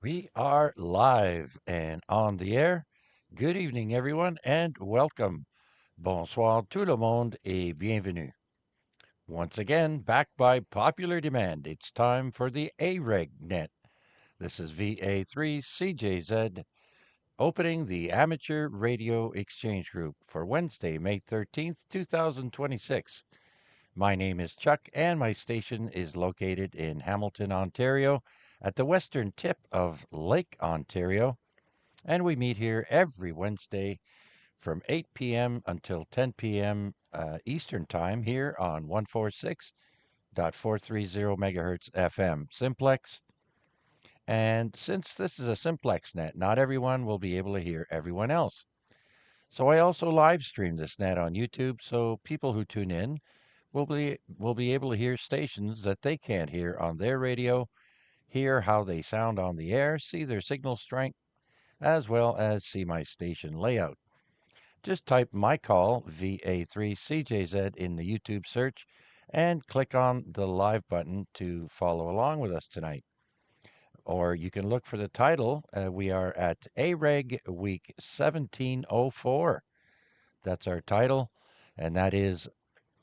We are live and on the air. Good evening, everyone, and welcome. Bonsoir tout le monde et bienvenue. Once again, backed by popular demand, it's time for the AREG net. This is VA3CJZ opening the Amateur Radio Exchange Group for Wednesday, May 13th, 2026. My name is Chuck, and my station is located in Hamilton, Ontario, at the western tip of Lake Ontario. And we meet here every Wednesday from 8 p.m. until 10 p.m. Eastern Time here on 146.430 megahertz FM simplex. And since this is a simplex net, not everyone will be able to hear everyone else. So I also live stream this net on YouTube, so people who tune in will be able to hear stations that they can't hear on their radio, hear how they sound on the air, see their signal strength, as well as see my station layout. Just type my call VA3CJZ in the YouTube search and click on the live button to follow along with us tonight. Or you can look for the title. We are at AREG Week 1704. That's our title, and that is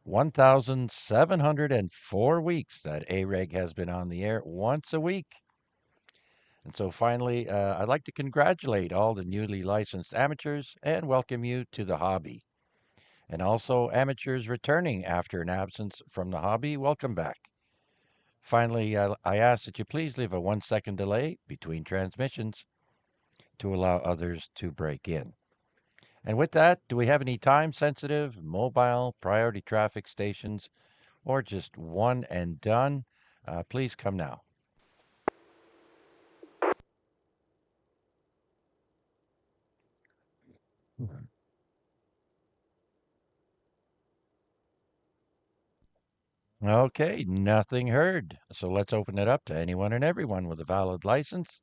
1,704 weeks that AREG has been on the air once a week. And so finally, I'd like to congratulate all the newly licensed amateurs and welcome you to the hobby. And also, amateurs returning after an absence from the hobby, welcome back. Finally, I ask that you please leave a 1 second delay between transmissions to allow others to break in. And with that, do we have any time sensitive, mobile, priority traffic stations, or just one and done? Please come now. Okay, nothing heard. So let's open it up to anyone and everyone with a valid license.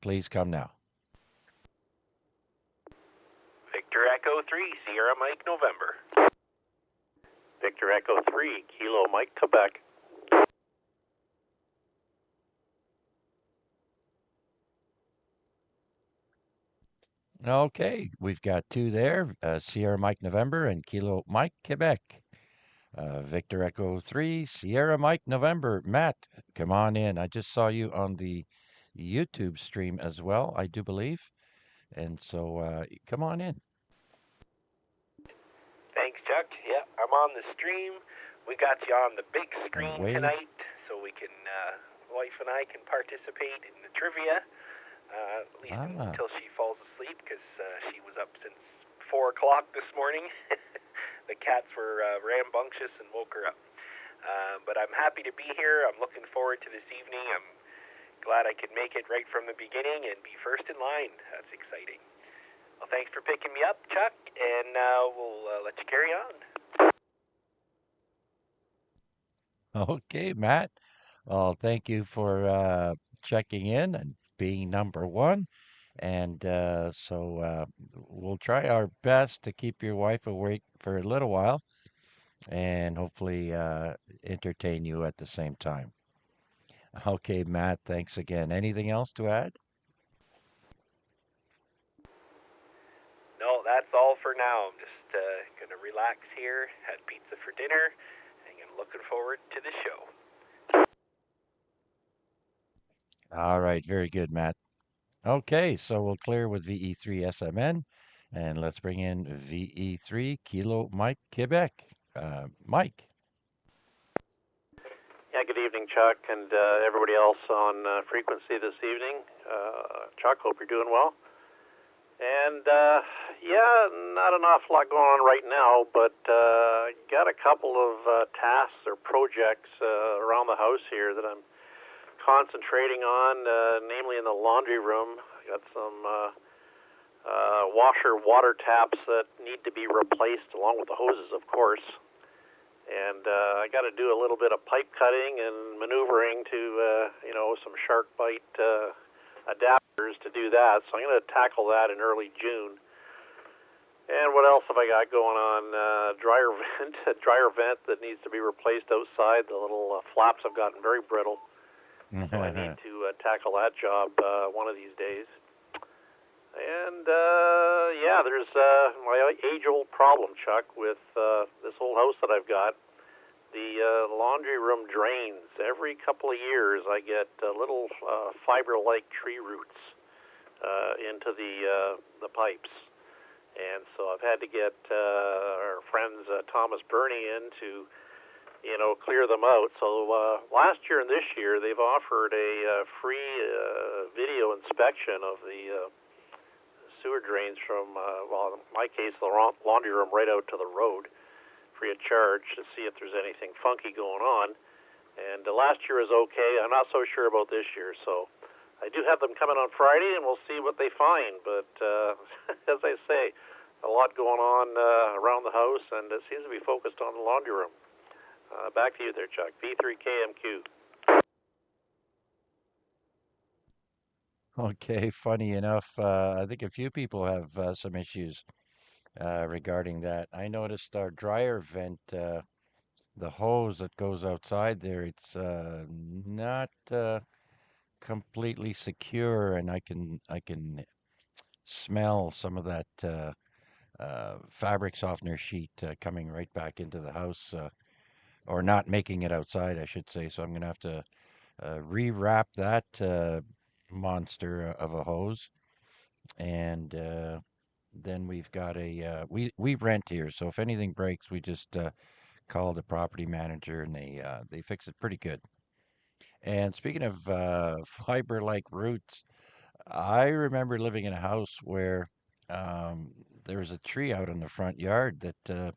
Please come now. Victor Echo 3, Sierra Mike November. Victor Echo 3, Kilo Mike Quebec. Okay, we've got two there, Sierra Mike November and Kilo Mike Quebec. Victor Echo 3, Sierra Mike November. Matt, come on in. I just saw you on the YouTube stream as well, I do believe. And so come on in. Thanks, Chuck. Yeah, I'm on the stream. We got you on the big screen tonight, so we can, wife and I can participate in the trivia, at least until she falls asleep, because she was up since 4 o'clock this morning. The cats were rambunctious and woke her up. But I'm happy to be here. I'm looking forward to this evening. I'm glad I could make it right from the beginning and be first in line. That's exciting. Well, thanks for picking me up, Chuck, and we'll let you carry on. Okay, Matt. Well, thank you for checking in and being number one. And we'll try our best to keep your wife awake for a little while and hopefully entertain you at the same time. Okay, Matt, thanks again. Anything else to add? No, that's all for now. I'm just going to relax here, had pizza for dinner, and I'm looking forward to the show. All right, very good, Matt. Okay, so we'll clear with VE3SMN and let's bring in VE3 Kilo Mike Quebec. Mike. Yeah, good evening, Chuck, and everybody else on frequency this evening. Chuck, hope you're doing well. And yeah, not an awful lot going on right now, but got a couple of tasks or projects around the house here that I'm concentrating on, namely in the laundry room. Got some washer water taps that need to be replaced, along with the hoses, of course. And I got to do a little bit of pipe cutting and maneuvering to, some shark bite adapters to do that. So I'm going to tackle that in early June. And what else have I got going on? A dryer vent that needs to be replaced outside. The little flaps have gotten very brittle. So I need to tackle that job one of these days. And yeah, there's my age-old problem, Chuck, with this old house that I've got. The laundry room drains. Every couple of years, I get little fiber-like tree roots into the pipes, and so I've had to get our friends Thomas Burney in to clear them out. So last year and this year, they've offered a free video inspection of the sewer drains from, well, in my case, the laundry room right out to the road, free of charge, to see if there's anything funky going on. And last year was okay. I'm not so sure about this year, so I do have them coming on Friday, and we'll see what they find. But as I say, a lot going on around the house, and it seems to be focused on the laundry room. Back to you there, Chuck. V3KMQ. Okay, funny enough, I think a few people have some issues regarding that. I noticed our dryer vent, the hose that goes outside there, it's not completely secure, and I can smell some of that fabric softener sheet coming right back into the house, or not making it outside, I should say. So I'm gonna have to rewrap that monster of a hose, and then we've got we rent here, so if anything breaks, we just call the property manager, and they fix it pretty good. And speaking of fiber-like roots, I remember living in a house where there was a tree out in the front yard that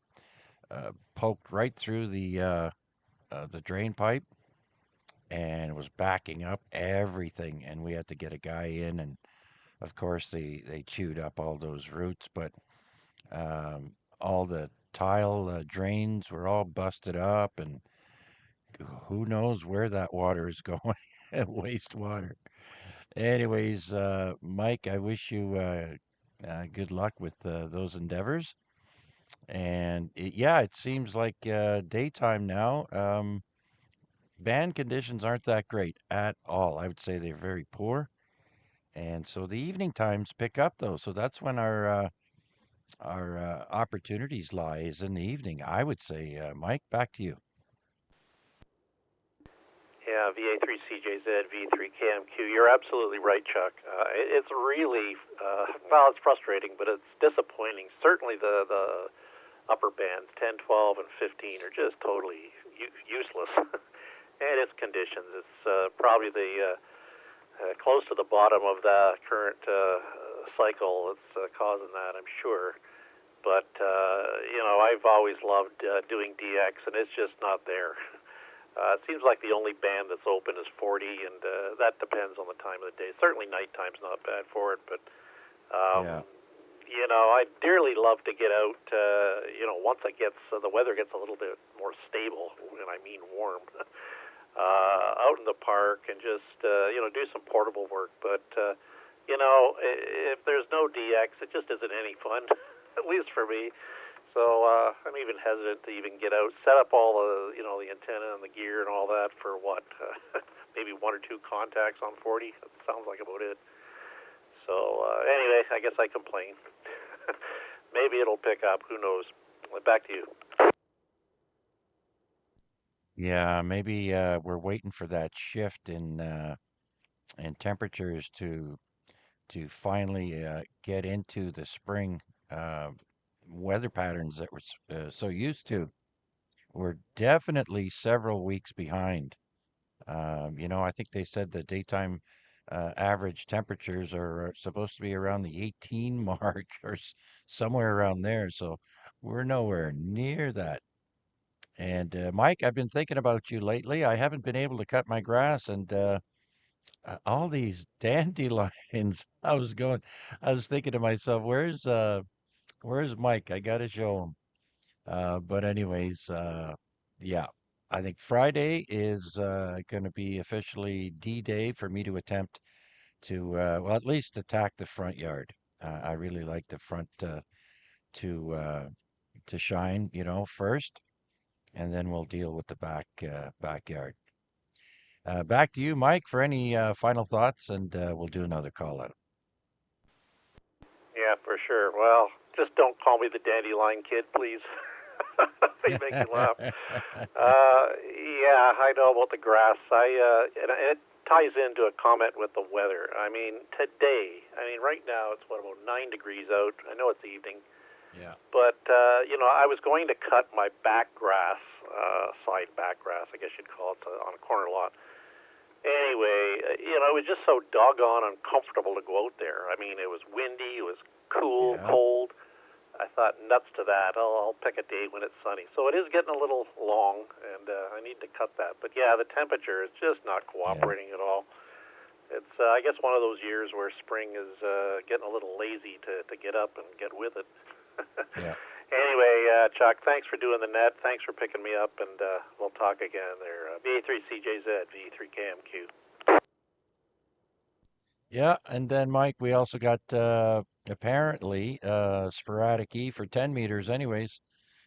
poked right through the drain pipe and was backing up everything, and we had to get a guy in, and of course they chewed up all those roots, but all the tile drains were all busted up, and who knows where that water is going. Wastewater. Anyways, Mike, I wish you good luck with those endeavors. And yeah, it seems like daytime now. Band conditions aren't that great at all. I would say they're very poor. And so the evening times pick up though. So that's when our opportunities lie, is in the evening, I would say. Mike, back to you. Yeah, VA3CJZ, V3KMQ. You're absolutely right, Chuck. It's really, well, it's frustrating, but it's disappointing. Certainly the upper bands, 10, 12, and 15, are just totally useless. And its conditions. It's probably the close to the bottom of the current cycle. It's causing that, I'm sure. But, I've always loved doing DX, and it's just not there. It seems like the only band that's open is 40, and that depends on the time of the day. Certainly nighttime's not bad for it, but, Yeah. I'd dearly love to get out, once it gets, the weather gets a little bit more stable, and I mean warm, out in the park and just, do some portable work. But, if there's no DX, it just isn't any fun, at least for me. So I'm even hesitant to even get out, set up all the, the antenna and the gear and all that for what, maybe one or two contacts on 40. That sounds like about it. So anyway, I guess I complain. Maybe it'll pick up. Who knows? Back to you. Yeah, maybe we're waiting for that shift in temperatures to finally get into the spring uh, weather patterns that we're so used to. We're definitely several weeks behind. I think they said the daytime average temperatures are supposed to be around the 18 mark, or somewhere around there. So we're nowhere near that. And Mike, I've been thinking about you lately. I haven't been able to cut my grass, and all these dandelions. I was thinking to myself, where's Mike? I gotta show him. But anyways, yeah, I think Friday is going to be officially D-Day for me to attempt to, well, at least attack the front yard. I really like the front to uh, to shine, first, and then we'll deal with the backyard. Back to you, Mike, for any final thoughts, and we'll do another call out. Yeah, for sure. Well, just don't call me the dandelion kid, please. They make me laugh. Yeah, I know about the grass. And it ties into a comment with the weather. I mean, today, right now it's what, about 9 degrees out. I know it's evening. Yeah. But, I was going to cut my back grass, side back grass, I guess you'd call it, on a corner lot. Anyway, it was just so doggone uncomfortable to go out there. I mean, it was windy, it was cool, cold. I thought, nuts to that. I'll pick a day when it's sunny. So it is getting a little long, and I need to cut that. But yeah, the temperature is just not cooperating at all. It's, I guess, one of those years where spring is getting a little lazy to get up and get with it. Yeah. Anyway, Chuck, thanks for doing the net. Thanks for picking me up, and we'll talk again there. VA3CJZ, VA3KMQ. Yeah, and then Mike, we also got apparently sporadic E for 10 meters anyways,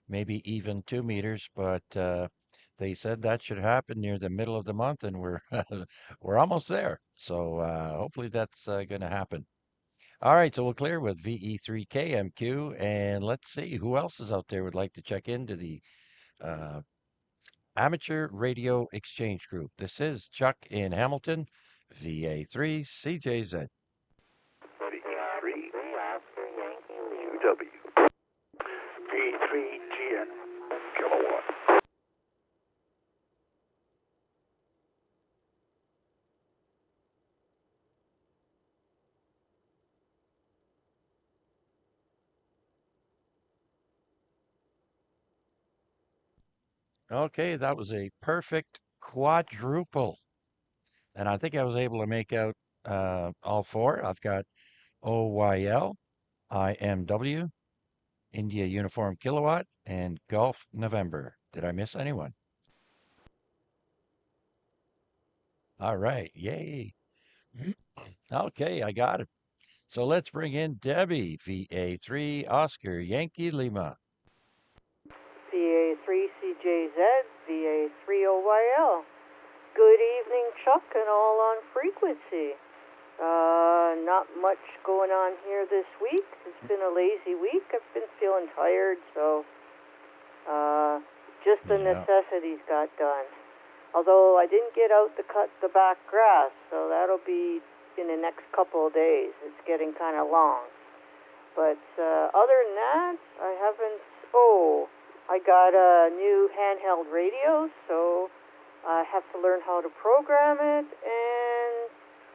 maybe even 2 meters, but they said that should happen near the middle of the month, and we're we're almost there. So hopefully that's going to happen. All right, so we'll clear with VE3KMQ, and let's see who else is out there would like to check into the uh, Amateur Radio Exchange Group. This is Chuck in Hamilton, VA3CJZ. UW. V3GN kilowatt. Okay, that was a perfect quadruple. And I think I was able to make out all four. I've got OYL, IMW, India Uniform Kilowatt, and Golf November. Did I miss anyone? All right, yay. Okay, I got it. So let's bring in Debbie, VA3 Oscar Yankee Lima. VA3CJZ, VA3OYL. Good evening, Chuck, and all on frequency. Not much going on here this week. It's been a lazy week. I've been feeling tired, so just the necessities got done. Although I didn't get out to cut the back grass, so that'll be in the next couple of days. It's getting kind of long. But other than that, I haven't... Oh, I got a new handheld radio, so I have to learn how to program it and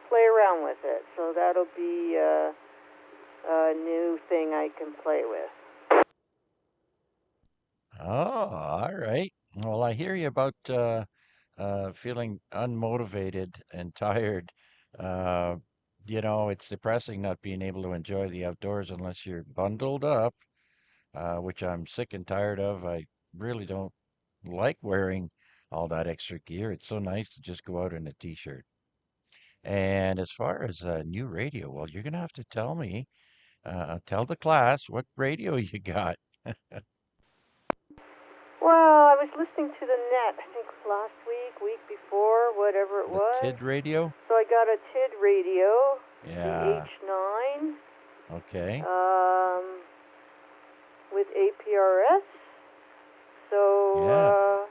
play around with it. So that'll be a new thing I can play with. Oh, all right. Well, I hear you about feeling unmotivated and tired. Uh, it's depressing not being able to enjoy the outdoors unless you're bundled up, which I'm sick and tired of. I really don't like wearing all that extra gear. It's so nice to just go out in a t-shirt. And as far as a new radio, well, you're gonna have to tell me, tell the class what radio you got. Well, I was listening to the net, I think last week before, whatever it The was. TID radio? So I got a TID radio, Yeah. the H9. Okay. With APRS. So,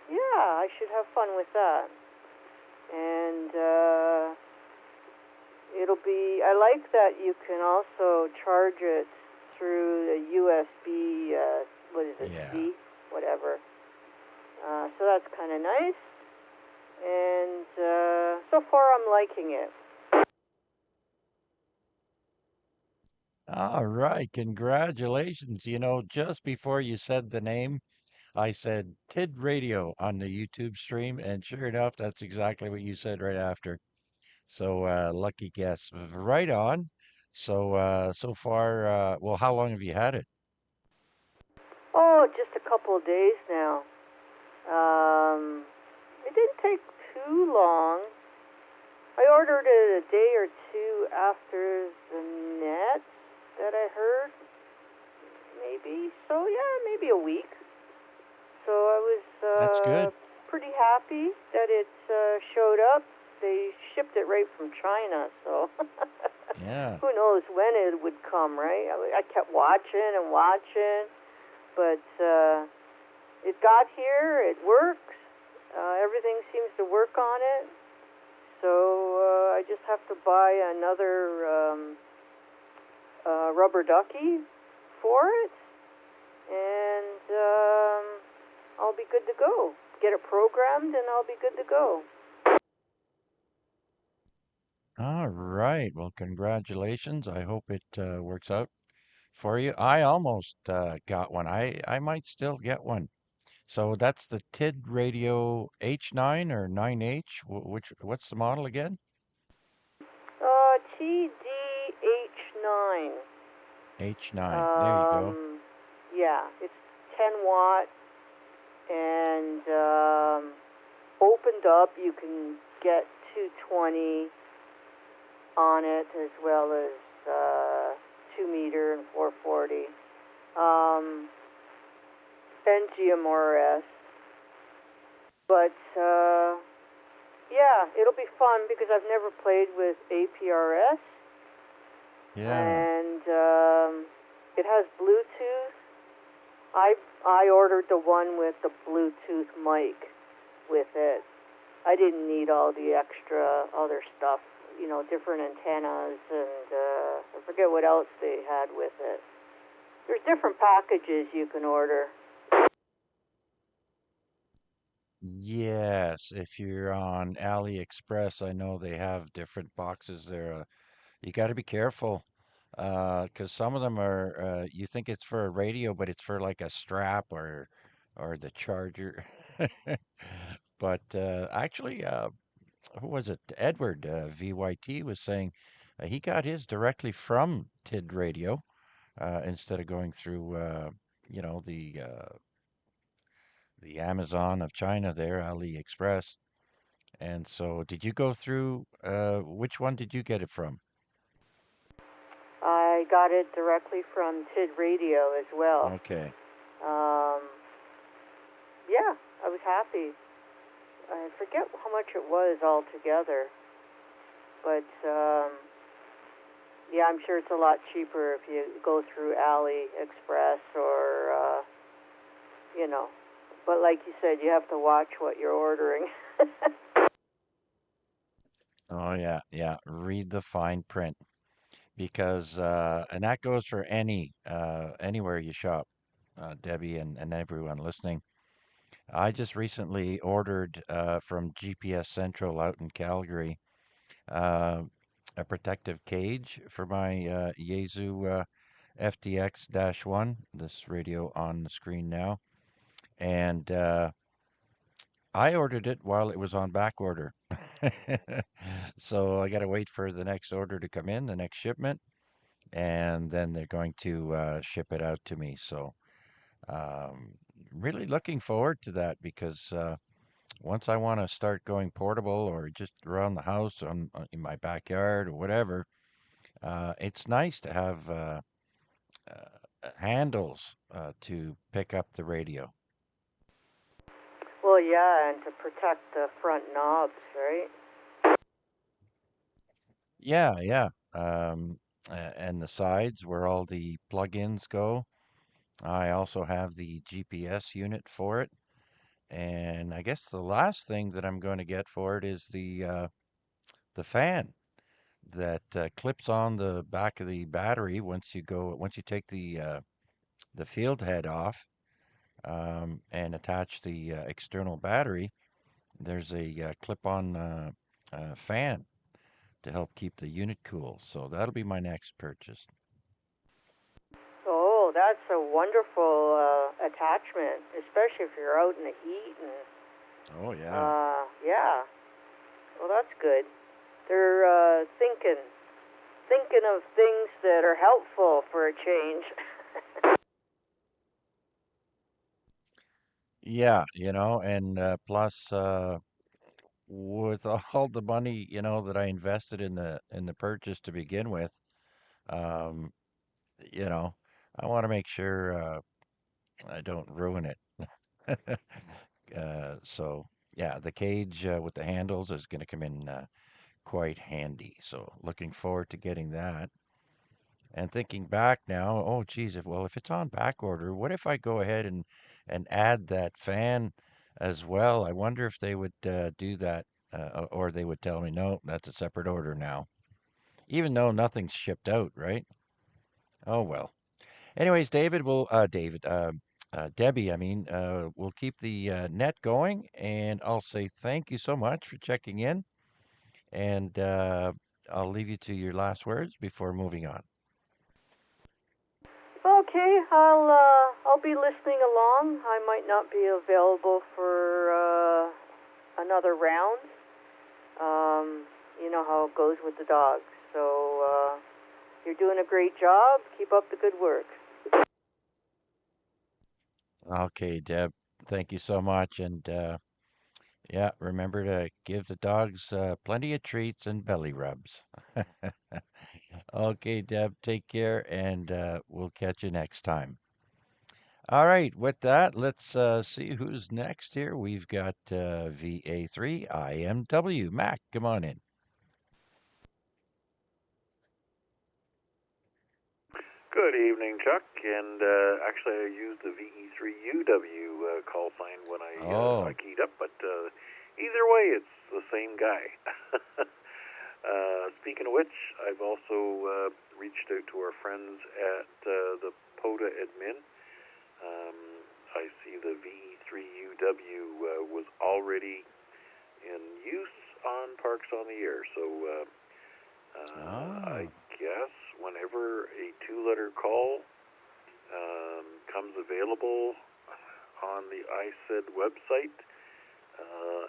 yeah, I should have fun with that. And it'll be, I like that you can also charge it through the USB, what is it, C, whatever. So that's kind of nice. And so far I'm liking it. All right. Congratulations. Just before you said the name, I said TID radio on the YouTube stream, and sure enough, that's exactly what you said right after. So lucky guess. Right on. So so far, well, how long have you had it? Oh, just a couple of days now. It didn't take too long. I ordered it a day or two after the net that I heard, maybe. So yeah, maybe a week. So I was That's good. pretty happy that it showed up. they shipped it right from China, so Yeah. who knows when it would come, right? I kept watching and watching, but it got here. It works. Everything seems to work on it. So I just have to buy another rubber ducky for it, and I'll be good to go. Get it programmed, and I'll be good to go. All right. Well, congratulations. I hope it works out for you. I almost got one. I might still get one. So that's the TID Radio H9 or 9H. What's the model again? TDH9. H9. There you go. Yeah, it's 10 watt and opened up. You can get 220 on it as well as 2 meter and 440. And GMRS. But yeah, it'll be fun because I've never played with APRS, Yeah. and it has Bluetooth. I ordered the one with the Bluetooth mic with it. I didn't need all the extra other stuff, different antennas, and I forget what else they had with it. There's different packages you can order. Yes, if you're on AliExpress, I know they have different boxes there. You got to be careful, 'cause some of them are, you think it's for a radio, but it's for like a strap or the charger. But actually, who was it? Edward, VYT was saying he got his directly from TID Radio instead of going through, you know, the Amazon of China there, AliExpress. And so, did you go through? Which one did you get it from? I got it directly from TID Radio as well. Okay. Um, yeah, I was happy. I forget how much it was altogether, but yeah, I'm sure it's a lot cheaper if you go through AliExpress or you know. But like you said, you have to watch what you're ordering. Oh yeah, yeah. Read the fine print because and that goes for anywhere you shop, Debbie and everyone listening. I just recently ordered from GPS Central out in Calgary uh, a protective cage for my Yaesu FDX-1, this radio on the screen now, and I ordered it while it was on back order. So I got to wait for the next order to come in, the next shipment, and then they're going to ship it out to me. So um, really looking forward to that because once I want to start going portable or just around the house in my backyard or whatever, it's nice to have handles to pick up the radio. Well, yeah, and to protect the front knobs, right? Yeah, yeah. And the sides where all the plugins go. I also have the GPS unit for it. And I guess the last thing that I'm going to get for it is the fan that clips on the back of the battery once you take the field head off and attach the external battery. There's a clip-on fan to help keep the unit cool. So that'll be my next purchase. Oh, that's a wonderful attachment, especially if you're out in the heat and Oh yeah. yeah. Well, that's good. They're thinking of things that are helpful for a change. Yeah, and plus with all the money, that I invested in the purchase to begin with, um, you know, I want to make sure I don't ruin it. So yeah, the cage with the handles is going to come in quite handy. So looking forward to getting that. And thinking back now, oh geez, if it's on back order, what if I go ahead and add that fan as well? I wonder if they would do that, or they would tell me no, that's a separate order now, even though nothing's shipped out, right? Oh well. Anyways, Debbie, I mean, we'll keep the net going, and I'll say thank you so much for checking in, and I'll leave you to your last words before moving on. Okay, I'll be listening along. I might not be available for another round. You know how it goes with the dogs. So you're doing a great job. Keep up the good work. Okay, Deb, thank you so much, and yeah, remember to give the dogs plenty of treats and belly rubs. Okay, Deb, take care, and we'll catch you next time. All right, with that, let's see who's next here. We've got VA3 IMW. Mac, come on in. Good evening, Chuck. And actually, I used the VE3UW call sign when I Oh, keyed up, but either way, it's the same guy. Speaking of which, I've also reached out to our friends at the POTA admin. Um, I see the VE3UW was already in use on Parks on the Air, so I ah, guess whenever a two-letter call comes available on the ISED website,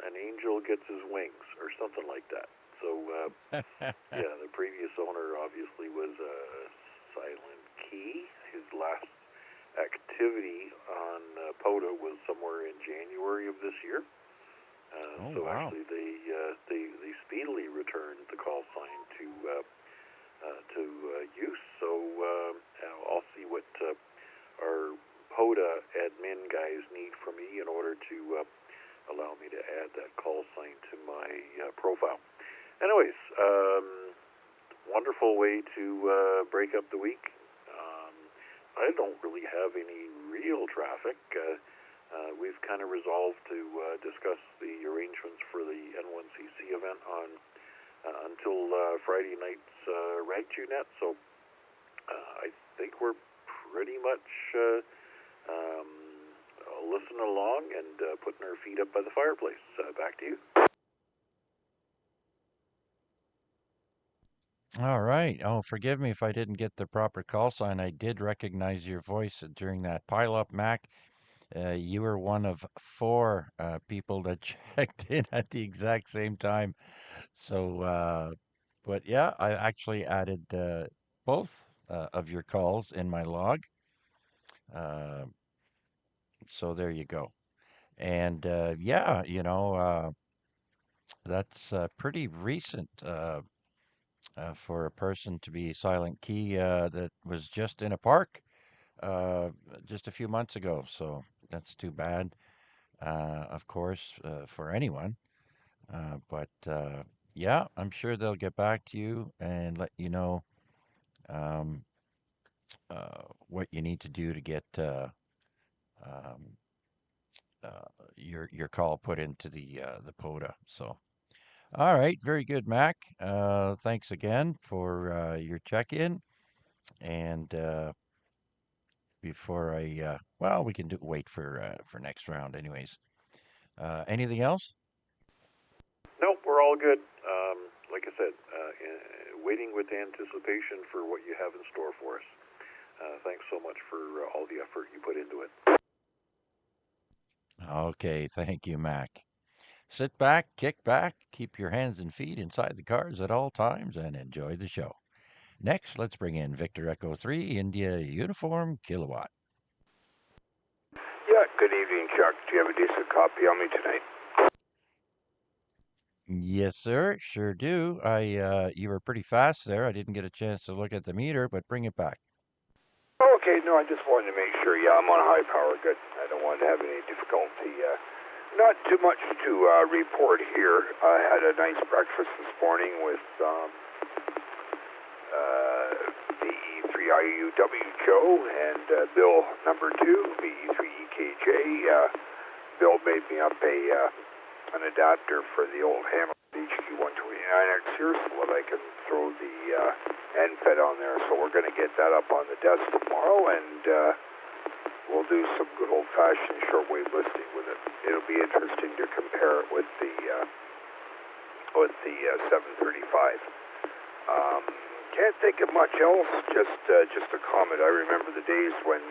an angel gets his wings or something like that. So, yeah, the previous owner obviously was Silent Key. His last activity on POTA was somewhere in January of this year. oh So wow. actually, they speedily returned the call sign to use. So I'll see what our POTA admin guys need from me in order to allow me to add that call sign to my profile. Anyways, wonderful way to break up the week. Um, I don't really have any real traffic. We've kind of resolved to discuss the arrangements for the N1CC event on until Friday night's RagTunet. So I think we're pretty much um, listening along and putting our feet up by the fireplace. Back to you. All right. Oh, forgive me if I didn't get the proper call sign. I did recognize your voice during that pileup, Mac. You were one of four people that checked in at the exact same time. So, but yeah, I actually added both of your calls in my log. Uh, so there you go. And yeah, that's pretty recent for a person to be silent key that was just in a park uh, just a few months ago. So that's too bad, of course, for anyone. But yeah, I'm sure they'll get back to you and let you know um, what you need to do to get um, uh, your call put into the POTA. So, all right, very good, Mac. Thanks again for your check-in. And before well, we can wait for next round, anyways. Anything else? Nope, we're all good. Like I said, waiting with anticipation for what you have in store for us. Thanks so much for all the effort you put into it. Okay, thank you, Mac. Sit back, kick back, keep your hands and feet inside the cars at all times, and enjoy the show. Next, let's bring in Victor Echo 3 India Uniform Kilowatt. Yeah, good evening, Chuck. Do you have a decent copy on me tonight? Yes, sir, sure do. You were pretty fast there. I didn't get a chance to look at the meter, but bring it back. Oh, okay, no, I just wanted to make sure. Yeah, I'm on high power. Good. I don't want to have any difficulty Not too much to report here. I had a nice breakfast this morning with VE3IUW Joe and Bill number 2, VE3EKJ. Bill made me up an adapter for the old Hamfests HQ129X here so that I can throw the NFET on there. So we're going to get that up on the desk tomorrow, and we'll do some good old-fashioned shortwave listening with it. It'll be interesting to compare it with the 735. Can't think of much else. Just a comment. I remember the days when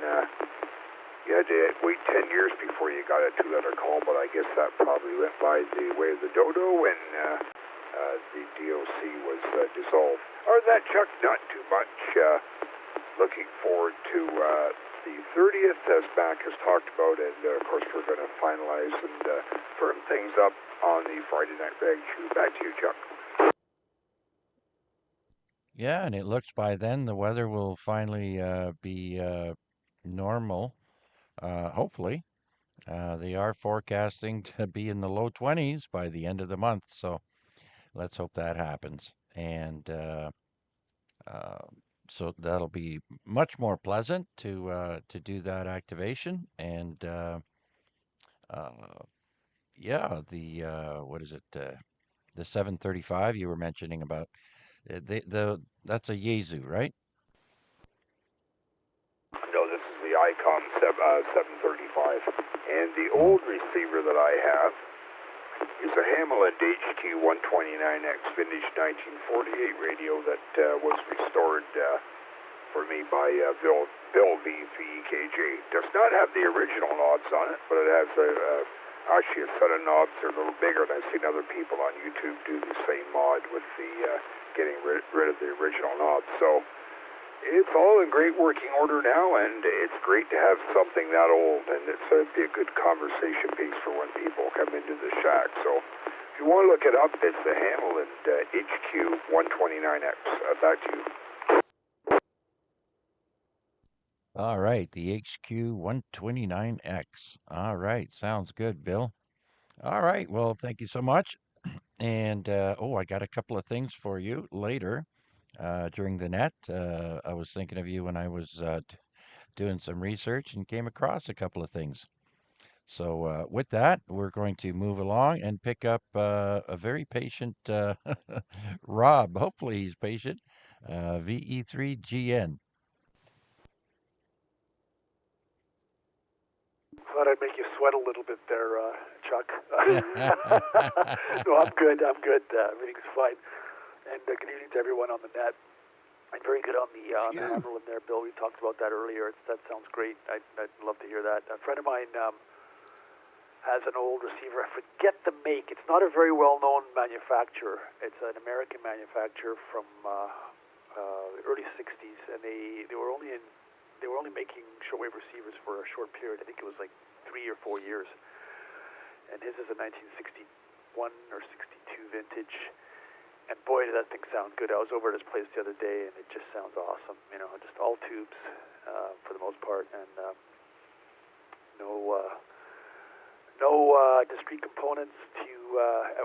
you had to wait 10 years before you got a 2-letter call, but I guess that probably went by the way of the dodo when the DOC was dissolved. Other than that, Chuck, not too much. Looking forward to the 30th, as Mac has talked about, and of course we're going to finalize and firm things up on the Friday Night Reg. Back to you, Chuck. Yeah, and it looks by then the weather will finally be normal, hopefully. They are forecasting to be in the low 20s by the end of the month, so let's hope that happens. And so that'll be much more pleasant to do that activation. And yeah, the what is it? The 735 you were mentioning about that's a Yaesu, right? No, this is the ICOM 735. And the old receiver that I have is a Hamlin HQ129X vintage 1948 radio that was restored for me by Bill VEKJ. Does not have the original knobs on it, but it has actually a set of knobs that are a little bigger, and I've seen other people on YouTube do the same mod with the getting rid of the original knobs. So it's all in great working order now, and it's great to have something that old, and it's be a good conversation piece for when people come into the shack. So if you want to look it up, it's the Hamlin HQ129X. Back to you. All right, the HQ129X. All right, sounds good, Bill. All right, well, thank you so much. And I got a couple of things for you later during the net. I was thinking of you when I was doing some research and came across a couple of things. So with that, we're going to move along and pick up a very patient Rob. Hopefully he's patient. VE3GN. Thought I'd make you sweat a little bit there, Chuck. No, I'm good. Everything's fine. And good evening to everyone on the net. I'm very good on the Hamlin there, Bill. We talked about that earlier. That sounds great. I'd love to hear that. A friend of mine has an old receiver. I forget the make. It's not a very well-known manufacturer. It's an American manufacturer from the early '60s, and they were only making shortwave receivers for a short period. I think it was like 3 or 4 years. And his is a 1961 or 62 vintage. And boy, did that thing sound good. I was over at his place the other day, and it just sounds awesome. You know, just all tubes for the most part, and no discrete components to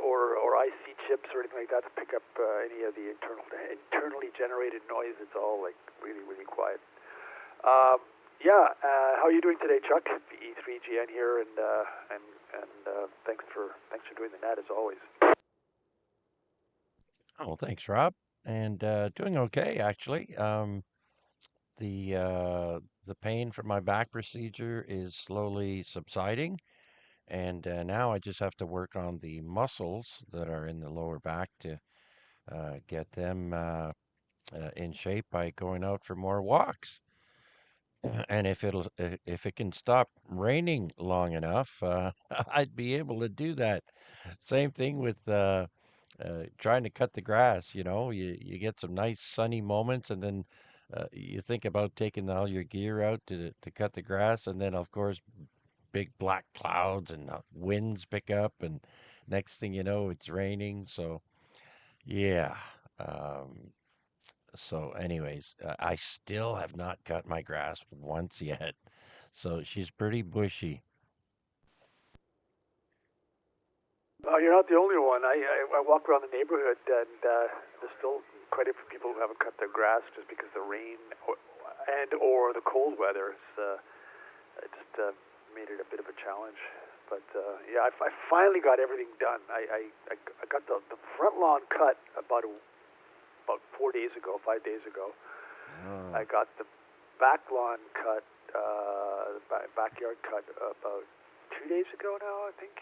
or IC chips or anything like that to pick up any of the internally generated noise. It's all like really, really quiet. How are you doing today, Chuck? VE3GN here, and thanks for doing the net as always. Oh, thanks, Rob. And doing okay, actually. The pain from my back procedure is slowly subsiding, and now I just have to work on the muscles that are in the lower back to get them in shape by going out for more walks. And if it can stop raining long enough, I'd be able to do that. Same thing with trying to cut the grass. You know, you get some nice sunny moments, and then you think about taking all your gear out to cut the grass, and then of course big black clouds and winds pick up, and next thing you know, it's raining. So yeah. Um, so, anyways, I still have not cut my grass once yet. So she's pretty bushy. You're not the only one. I walk around the neighborhood, and there's still quite a few people who haven't cut their grass just because the rain or the cold weather it just made it a bit of a challenge. But yeah, I finally got everything done. I got the front lawn cut about 4 days ago, 5 days ago. Oh. I got the back lawn cut, backyard cut about 2 days ago now, I think.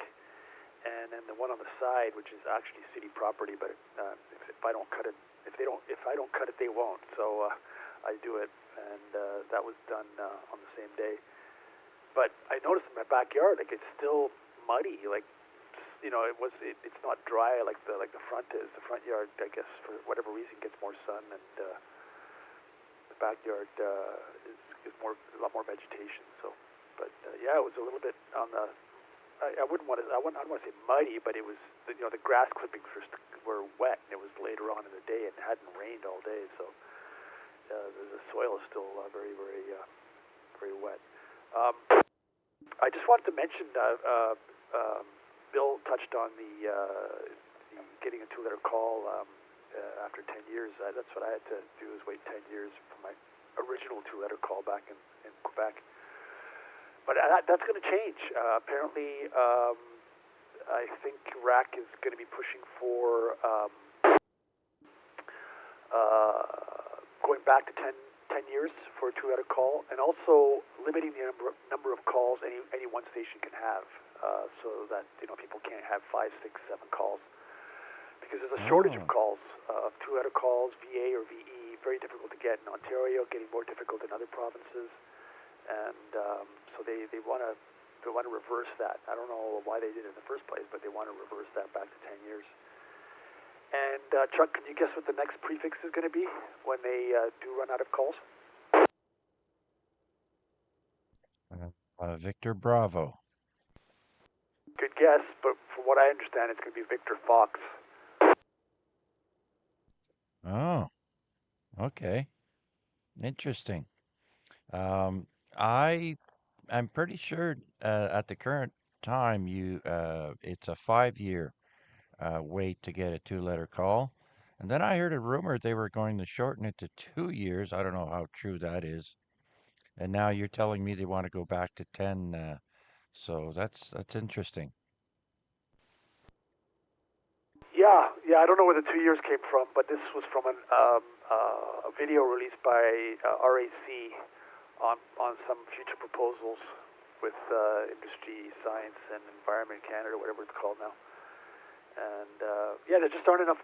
And then the one on the side, which is actually city property, but if I don't cut it, if I don't cut it, they won't. So I do it, and that was done on the same day. But I noticed in my backyard, like it's still muddy. Like it's not dry like the front is. The front yard, I guess, for whatever reason, gets more sun, and the backyard is a lot more vegetation. So, but yeah, it was a little bit on the. I wouldn't want to say muddy, but it was the grass clippings were wet, and it was later on in the day, and it hadn't rained all day, so the soil is still very very wet. I just wanted to mention Bill touched on the getting a two-letter call after 10 years. That's what I had to do, is wait 10 years for my original two-letter call back in Quebec. But that's going to change. Apparently, I think RAC is going to be pushing for going back to 10 years for a two-letter call, and also limiting the number of calls any one station can have, so that people can't have 5, 6, 7 calls, because there's a shortage of calls, of two-letter calls, VA or VE, very difficult to get in Ontario, getting more difficult in other provinces. And so they want to reverse that. I don't know why they did it in the first place, but they want to reverse that back to 10 years. And Chuck, can you guess what the next prefix is going to be when they do run out of calls? Victor Bravo. Good guess, but from what I understand, it's going to be Victor Fox. Oh, okay. Interesting. I'm pretty sure at the current time it's a 5 year wait to get a two-letter call. And then I heard a rumor they were going to shorten it to 2 years. I don't know how true that is. And now you're telling me they want to go back to 10. So that's interesting. Yeah. I don't know where the 2 years came from, but this was from a video released by RAC on some future proposals with Industry, Science, and Environment Canada, whatever it's called now. And yeah, there just aren't enough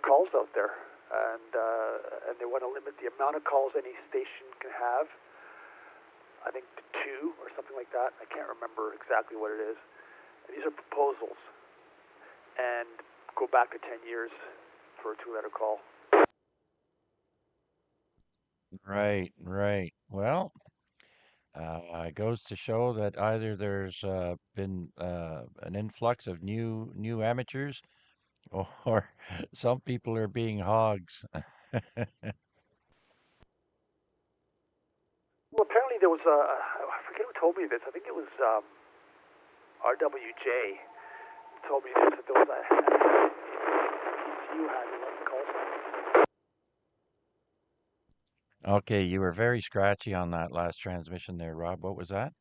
calls out there, and they want to limit the amount of calls any station can have. I think to 2 or something like that. I can't remember exactly what it is. And these are proposals, and go back to 10 years for a two-letter call. Right, right. Well, it goes to show that either there's been an influx of new amateurs, or some people are being hogs. Well, apparently there was I forget who told me this. I think it was RWJ told me this, that there was you had 11 calls. Okay, you were very scratchy on that last transmission there, Rob. What was that?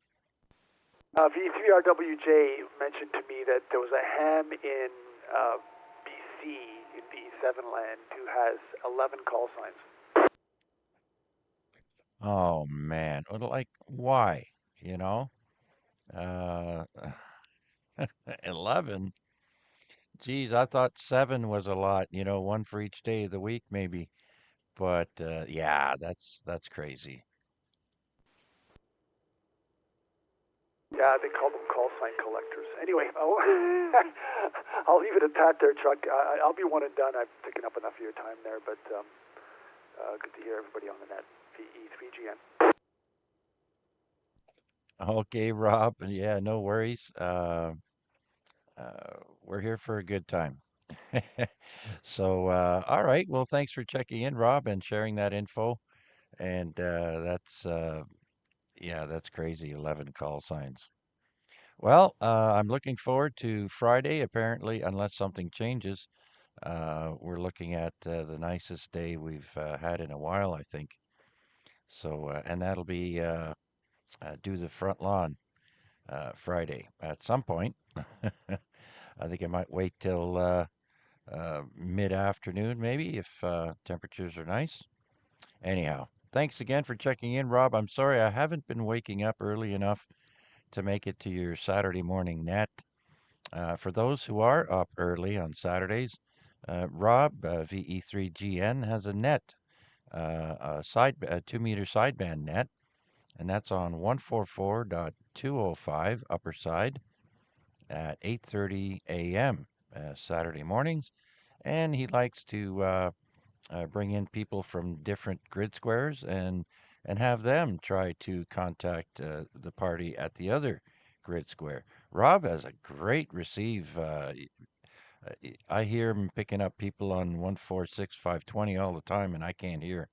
V3RWJ mentioned to me that there was a ham in BC, in BE7 land, who has 11 call signs. Oh man, like why? You know, uh, 11. Geez, I thought 7 was a lot. One for each day of the week, maybe. But yeah, that's crazy. Yeah, they call them call sign collectors. Anyway, I'll leave it at that there, Chuck. I'll be one and done. I've taken up enough of your time there, but good to hear everybody on the net. VE3GN. Okay, Rob. Yeah, no worries. We're here for a good time. So, all right. Well, thanks for checking in, Rob, and sharing that info. And yeah, that's crazy. 11 call signs. Well, I'm looking forward to Friday, apparently, unless something changes. We're looking at the nicest day we've had in a while, I think. So, and that'll be do the front lawn Friday at some point. I think I might wait till mid-afternoon, maybe, if temperatures are nice. Anyhow, thanks again for checking in, Rob. I'm sorry I haven't been waking up early enough to make it to your Saturday morning net. For those who are up early on Saturdays, Rob, VE3GN, has a net, a 2 meter sideband net, and that's on 144.205 upper side at 8:30 a.m. Saturday mornings. And he likes to bring in people from different grid squares and have them try to contact the party at the other grid square. Rob has a great receive. I hear him picking up people on 146,520 all the time, and I can't hear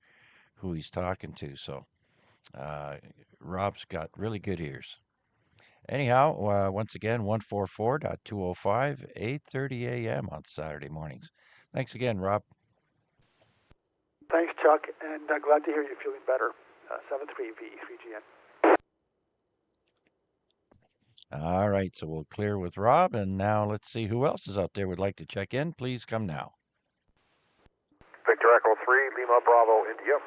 who he's talking to. So uh, Rob's got really good ears. Anyhow, once again, 144.205, 8:30 a.m. on Saturday mornings. Thanks again, Rob. Thanks, Chuck, and glad to hear you're feeling better. 73VE3GN. All right, so we'll clear with Rob, and now let's see who else is out there would like to check in. Please come now. Victor Echo 3, Lima Bravo, India.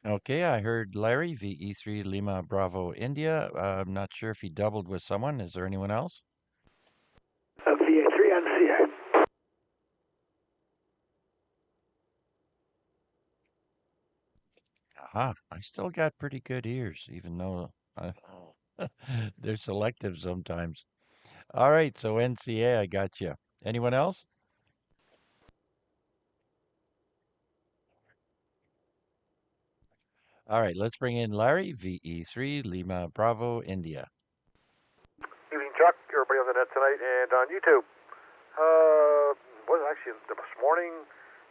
Okay, I heard Larry, VE3 Lima Bravo India. I'm not sure if he doubled with someone. Is there anyone else? VA3NCA. Aha, I still got pretty good ears, even though they're selective sometimes. All right, so NCA, I got you. Anyone else? All right, let's bring in Larry, VE3 Lima Bravo India. Evening, Chuck. Everybody on the net tonight and on YouTube. Was actually this morning,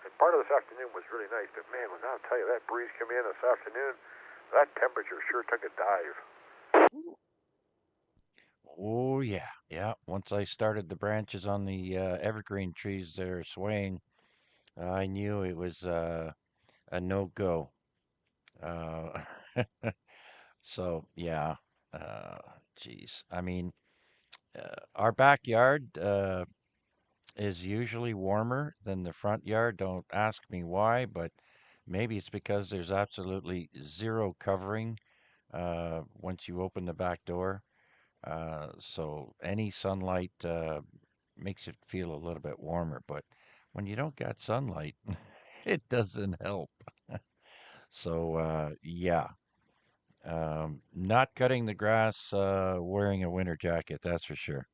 and part of this afternoon was really nice. But man, when I'll tell you that breeze came in this afternoon, that temperature sure took a dive. Oh yeah, yeah. Once I started the branches on the evergreen trees there swaying, I knew it was a no-go. Uh, so yeah, uh, geez. I mean, our backyard is usually warmer than the front yard. Don't ask me why, but maybe it's because there's absolutely zero covering once you open the back door. So any sunlight makes it feel a little bit warmer, but when you don't got sunlight, it doesn't help. So yeah, not cutting the grass, wearing a winter jacket, that's for sure.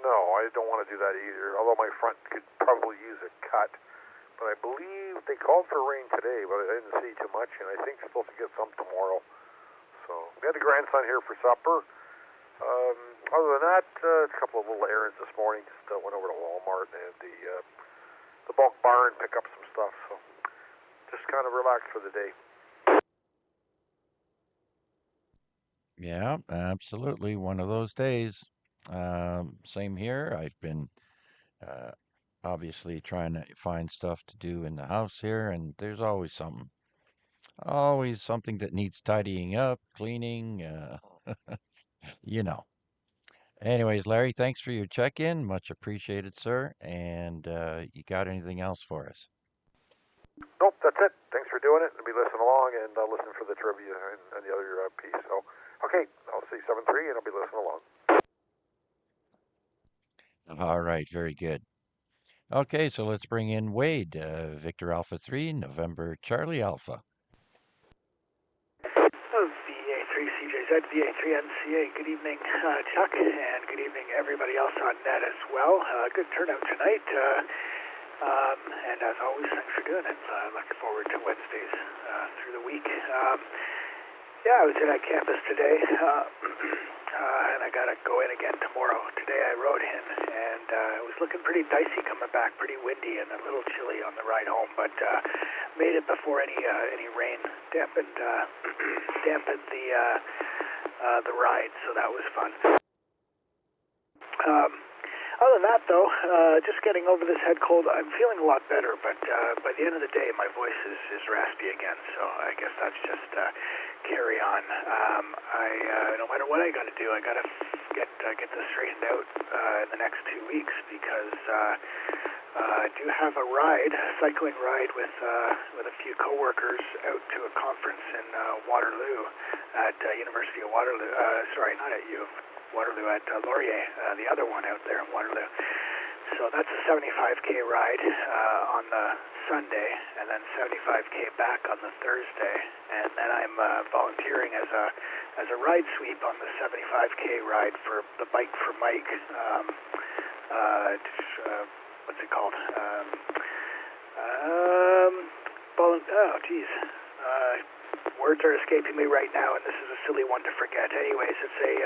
No, I don't want to do that either. Although my front could probably use a cut. But I believe they called for rain today, but I didn't see too much, and I think they're supposed to get some tomorrow. So we had the grandson here for supper. Other than that, a couple of little errands this morning. Just went over to Walmart and the bulk barn, pick up some stuff. So just kind of relaxed for the day. Yeah, absolutely. One of those days. Same here. I've been uh, obviously trying to find stuff to do in the house here, and there's always something that needs tidying up, cleaning, you know. Anyways, Larry, thanks for your check-in. Much appreciated, sir. And you got anything else for us? Nope, that's it. Thanks for doing it. I'll be listening along and listen for the trivia and the other piece. So, okay, I'll see 7-3 and I'll be listening along. All right, very good. Okay, so let's bring in Wade, Victor Alpha 3, November Charlie Alpha. VA3CJZ, VA3NCA. Good evening, Chuck, and good evening everybody else on net as well. Good turnout tonight. And as always, thanks for doing it. Looking forward to Wednesdays through the week. Yeah, I was at campus today. and I got to go in again tomorrow. Today I rode in, and it was looking pretty dicey coming back, pretty windy and a little chilly on the ride home, but made it before any rain dampened dampened the ride, so that was fun. Other than that, though, just getting over this head cold. I'm feeling a lot better, but by the end of the day, my voice is raspy again. So I guess that's just carry on. No matter what I got to do, I got to get this straightened out in the next 2 weeks because I do have a cycling ride with a few coworkers out to a conference in Waterloo at University of Waterloo. Sorry, not at U of Waterloo, at Laurier, the other one out there in Waterloo. So that's a 75K ride on the Sunday, and then 75K back on the Thursday, and then I'm volunteering as a ride sweep on the 75K ride for the Bike for Mike. What's it called? Words are escaping me right now, and this is a silly one to forget. Anyways, it's a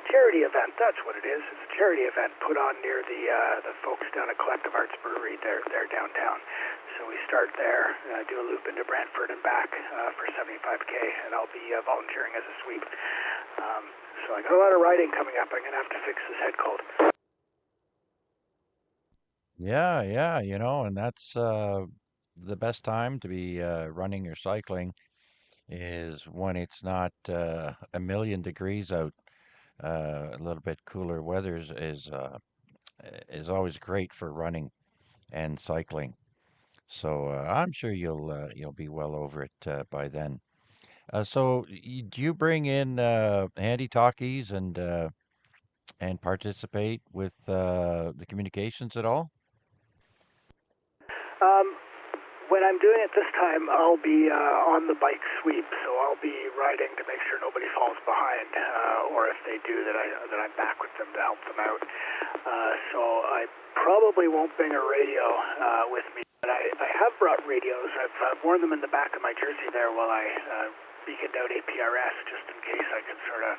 charity event. That's what it is. It's a charity event put on near the folks down at Collective Arts Brewery. They're downtown. So we start there, do a loop into Brantford and back for 75K, and I'll be volunteering as a sweep. So I got a lot of riding coming up. I'm going to have to fix this head cold. Yeah, and that's the best time to be running or cycling is when it's not a million degrees out. A little bit cooler weather is always great for running and cycling. So I'm sure you'll be well over it by then. So do you bring in handy talkies and participate with the communications at all? When I'm doing it this time, I'll be on the bike sweep, so I'll be riding to make sure nobody falls behind, or if they do, that I'm back with them to help them out. So I probably won't bring a radio with me, but I have brought radios. I've worn them in the back of my jersey there while I beaconed out APRS, just in case I could sort of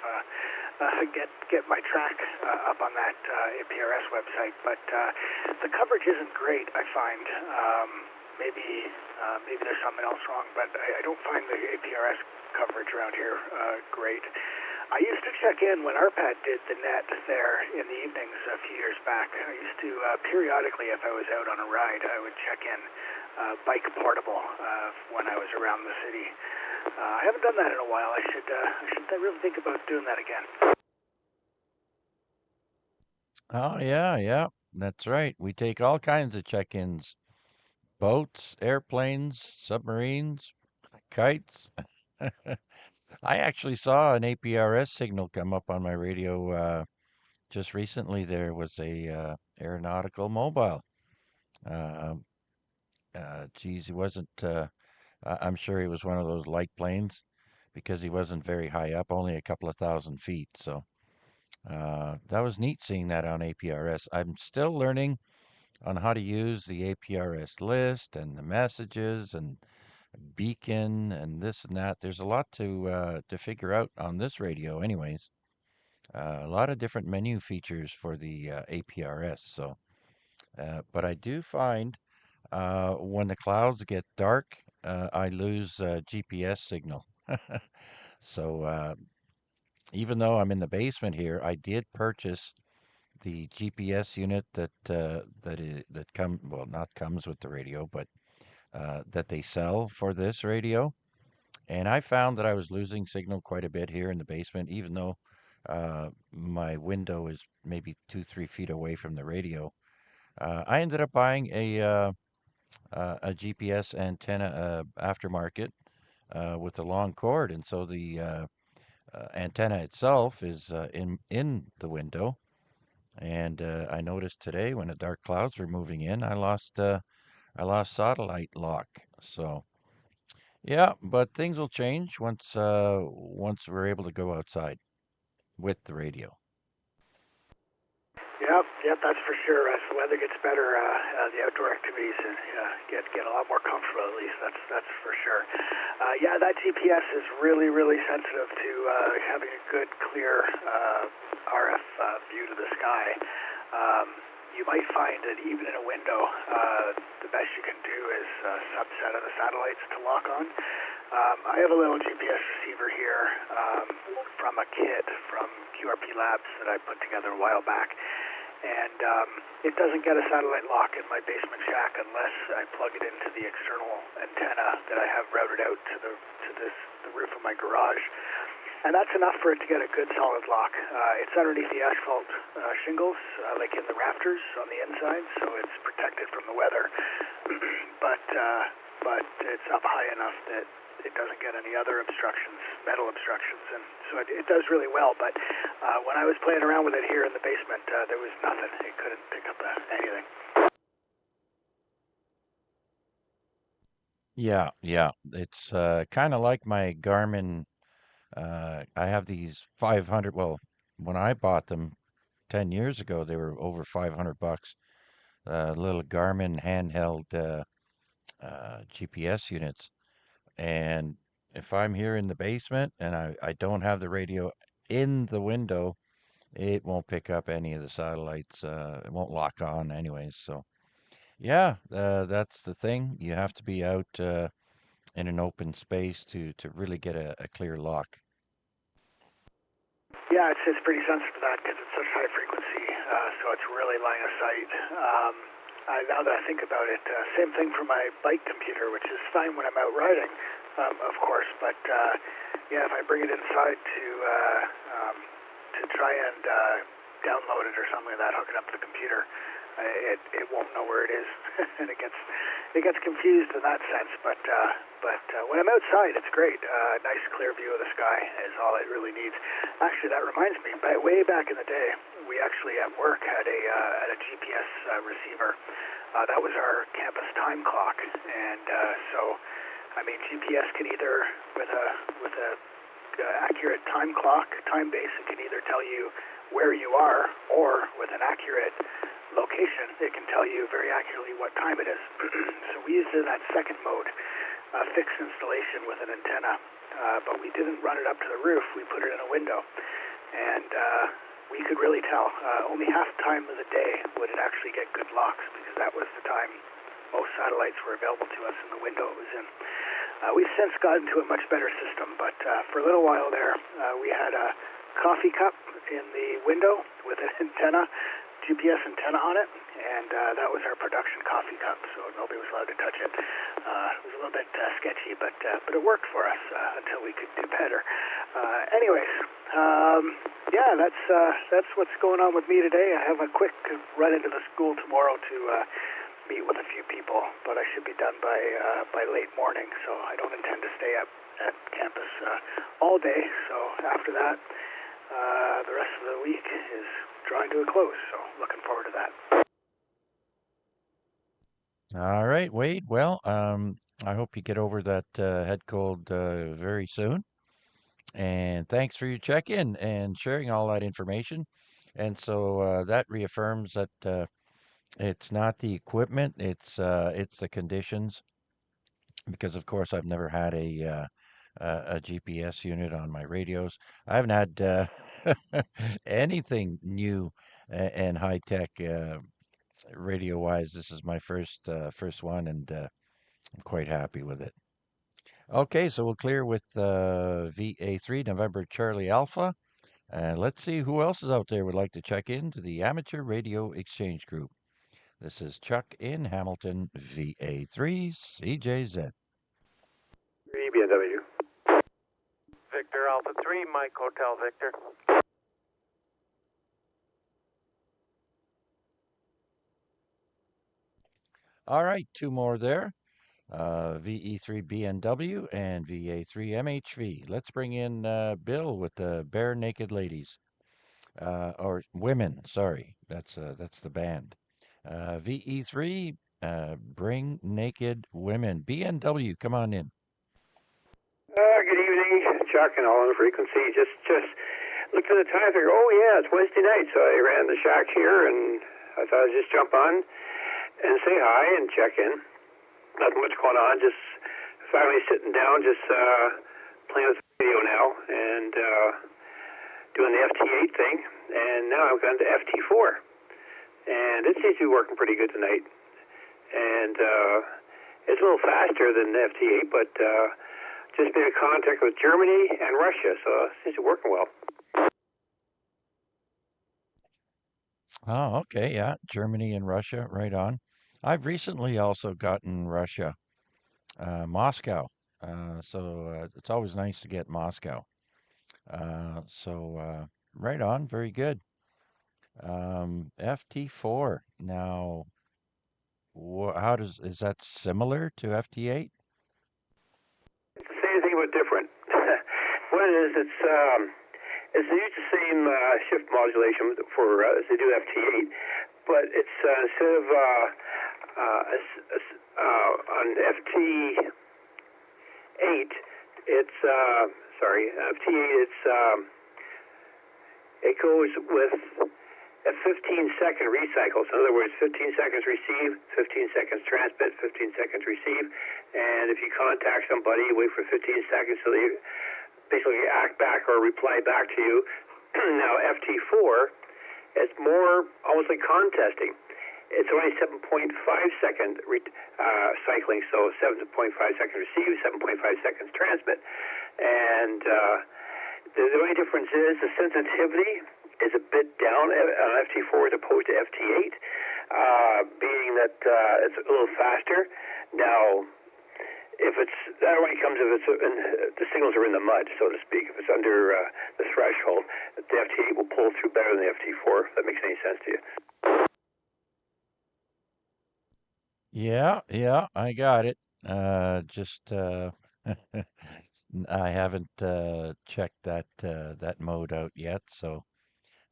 get my track up on that APRS website. But the coverage isn't great, I find. Maybe there's something else wrong, but I don't find the APRS coverage around here great. I used to check in when Arpad did the net there in the evenings a few years back. I used to periodically, if I was out on a ride, I would check in bike portable when I was around the city. I haven't done that in a while. I should really think about doing that again. Oh, yeah, that's right. We take all kinds of check-ins. Boats, airplanes, submarines, kites. I actually saw an APRS signal come up on my radio just recently. There was a aeronautical mobile. Uh, Geez, he wasn't. I'm sure he was one of those light planes because he wasn't very high up, only a couple of thousand feet. So that was neat seeing that on APRS. I'm still learning on how to use the APRS list and the messages and beacon and this and that. There's a lot to figure out on this radio, anyways. A lot of different menu features for the APRS. So, but I do find when the clouds get dark, I lose GPS signal. So even though I'm in the basement here, I did purchase the GPS unit not comes with the radio, but that they sell for this radio. And I found that I was losing signal quite a bit here in the basement, even though my window is maybe 2, 3 feet away from the radio. I ended up buying a GPS antenna aftermarket with a long cord, and so the antenna itself is in the window. And I noticed today when the dark clouds were moving in, I lost satellite lock. So yeah, but things will change once we're able to go outside with the radio. Yep, that's for sure. As the weather gets better, the outdoor activities get a lot more comfortable. At least that's for sure. That GPS is really sensitive to having a good, clear RF view to the sky. You might find that even in a window, the best you can do is a subset of the satellites to lock on. I have a little GPS receiver here from a kit from QRP Labs that I put together a while back. And it doesn't get a satellite lock in my basement shack unless I plug it into the external antenna that I have routed out to the roof of my garage. And that's enough for it to get a good solid lock. It's underneath the asphalt shingles, like in the rafters on the inside, so it's protected from the weather. but it's up high enough that it doesn't get any other obstructions, metal obstructions, and so it does really well. But when I was playing around with it here in the basement, there was nothing. It couldn't pick up anything. Yeah. It's kind of like my Garmin. I have these 500. Well, when I bought them 10 years ago, they were over $500. Little Garmin handheld GPS units. And if I'm here in the basement and I don't have the radio in the window, it won't pick up any of the satellites. It won't lock on anyways. So yeah, that's the thing. You have to be out in an open space to really get a clear lock. Yeah, it's pretty sensitive to that because it's such high frequency, so it's really line of sight. Now that I think about it, same thing for my bike computer, which is fine when I'm out riding, of course. But if I bring it inside to try and download it or something like that, hook it up to the computer, it won't know where it is, and it gets confused in that sense. But when I'm outside, it's great. Nice clear view of the sky is all it really needs. Actually, that reminds me. Way back in the day, we actually at work had a GPS receiver. That was our campus time clock, and so I mean GPS can either with a accurate time clock, time base, it can either tell you where you are, or with an accurate location, it can tell you very accurately what time it is. So we used it in that second mode, fixed installation with an antenna, but we didn't run it up to the roof. We put it in a window, and we could really tell. Only half the time of the day would it actually get good locks, because that was the time most satellites were available to us in the window it was in. We've since gotten to a much better system, but for a little while there, we had a coffee cup in the window with an antenna, GPS antenna on it, and that was our production coffee cup, so nobody was allowed to touch it. It was a little bit sketchy, but it worked for us until we could do better. That's what's going on with me today. I have a quick run into the school tomorrow to meet with a few people, but I should be done by late morning, so I don't intend to stay up at campus all day. So after that, the rest of the week is drawing to a close, so looking forward to that. All right, Wade. Well, I hope you get over that head cold very soon. And thanks for your check-in and sharing all that information. And so that reaffirms that it's not the equipment, it's the conditions. Because of course I've never had a GPS unit on my radios. I haven't had anything new and high tech radio wise. This is my first one, and I'm quite happy with it. Okay, so we'll clear with VA3 November Charlie Alpha. Let's see who else is out there would like to check in to the Amateur Radio Exchange Group. This is Chuck in Hamilton, VA3 CJZ. BMW. Victor Alpha 3, Mike Hotel Victor. All right, two more there. VE3 BNW and VA3 MHV. Let's bring in Bill with the Bare Naked Ladies. Or women, sorry. That's the band. VE3, Bring Naked Women. BNW, come on in. Good evening, Chuck and all on the frequency. Just looked at the time, I figured, oh yeah, it's Wednesday night, so I ran the shack here, and I thought I'd just jump on and say hi and check in. Nothing much going on, just finally sitting down, just playing with the video now, and doing the FT8 thing, and now I've gone to FT4, and it seems to be working pretty good tonight, and it's a little faster than the FT8, but just made a contact with Germany and Russia, so it seems to be working well. Oh, okay, yeah, Germany and Russia, right on. I've recently also gotten Russia, Moscow. So it's always nice to get Moscow. Right on, very good. FT4. Now, how is that similar to FT8? It's the same thing but different. What it is, it's used the same shift modulation for as they do FT8, but it's instead of on FT8, it's FT8, it goes with a 15-second recycle. So in other words, 15 seconds receive, 15 seconds transmit, 15 seconds receive, and if you contact somebody, wait for 15 seconds so they basically act back or reply back to you. Now FT4, it's more almost like contesting. It's only 7.5 second cycling, so 7.5 seconds receive, 7.5 seconds transmit. And the only difference is the sensitivity is a bit down on FT4 as opposed to FT8, being that it's a little faster. Now, that only comes if the signals are in the mud, so to speak. If it's under the threshold, the FT8 will pull through better than the FT4, if that makes any sense to you. Yeah, I got it. I haven't checked that mode out yet, so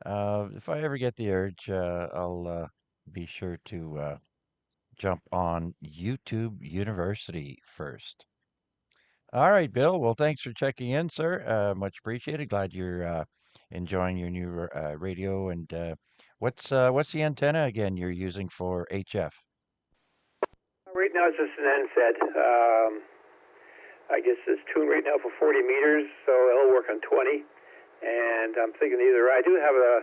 if I ever get the urge, I'll be sure to jump on YouTube University first. All right, Bill. Well, thanks for checking in, sir. Much appreciated. Glad you're enjoying your new radio. And what's the antenna again you're using for HF? Right now it's just an NFED. I guess it's tuned right now for 40 meters, so it'll work on 20. And I'm thinking either I do have a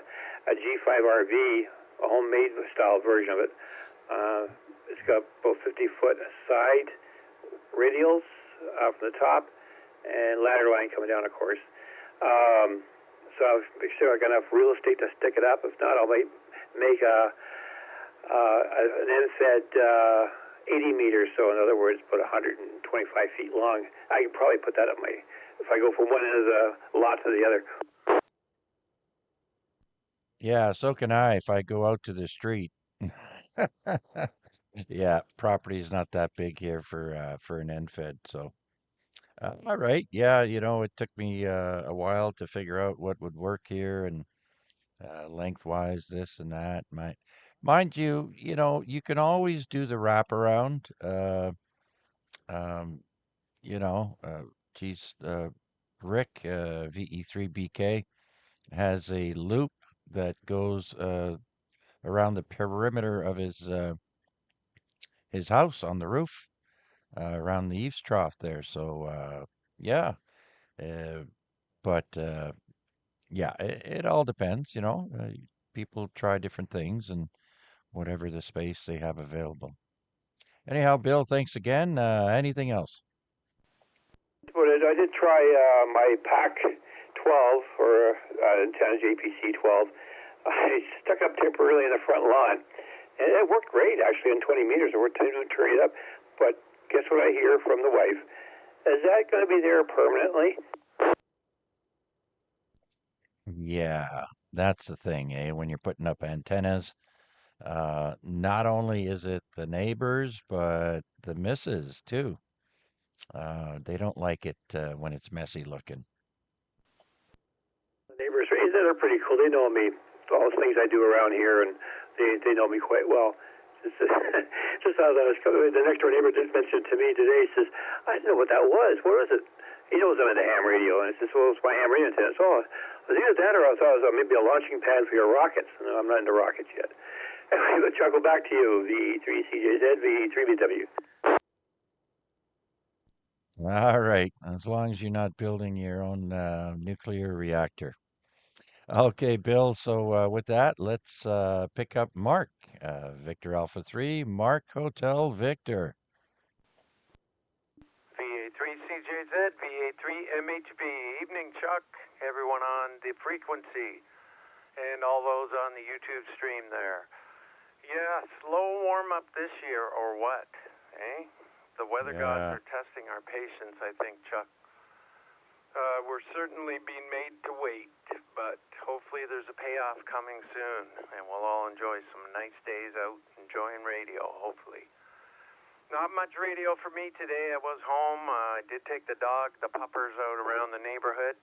G5RV, a homemade style version of it. It's got both 50-foot side radials from the top and ladder line coming down, of course. So I'll make sure I got enough real estate to stick it up. If not, I'll make an NFED 80 meters, so in other words, about 125 feet long. I can probably put that up if I go from one end of the lot to the other. Yeah, so can I if I go out to the street. Yeah, property's not that big here for an NFED, so all right. Yeah, it took me a while to figure out what would work here and lengthwise this and that. Mind you, you can always do the wraparound. Um, you know, uh, geez, Rick, VE3BK has a loop that goes around the perimeter of his house on the roof, around the eaves trough there. So yeah, uh, but yeah, it all depends. People try different things and whatever the space they have available. Anyhow, Bill, thanks again. Anything else? But I did try my PAC 12 or antenna JPC 12. I stuck up temporarily in the front lawn, and it worked great actually in 20 meters. It worked to turn it up. But guess what I hear from the wife? Is that going to be there permanently? Yeah, that's the thing, eh? When you're putting up antennas, not only is it the neighbors, but the missus too. They don't like it when it's messy looking. The neighbors, they're pretty cool. They know me, all the things I do around here, and they know me quite well. Just how that was coming. The next door neighbor just mentioned to me today. He says, "I didn't know what that was. What was it?" He knows I'm at a ham radio, and he says, "Well, it's my ham radio antenna." So, was either that or I thought it was maybe a launching pad for your rockets. No, I'm not into rockets yet. Anyway, Chuck, go back to you. VE3CJZ, VE3BW. All right, as long as you're not building your own nuclear reactor. Okay, Bill. So with that, let's pick up Mark. Victor Alpha 3, Mark Hotel Victor. VA3CJZ, VA3MHB. Evening, Chuck. Everyone on the frequency and all those on the YouTube stream there. Yeah, slow warm up this year or what? Eh? The weather gods are testing our patience, I think, Chuck. We're certainly being made to wait, but hopefully there's a payoff coming soon, and we'll all enjoy some nice days out enjoying radio, hopefully. Not much radio for me today. I was home. I did take the puppers out around the neighborhood,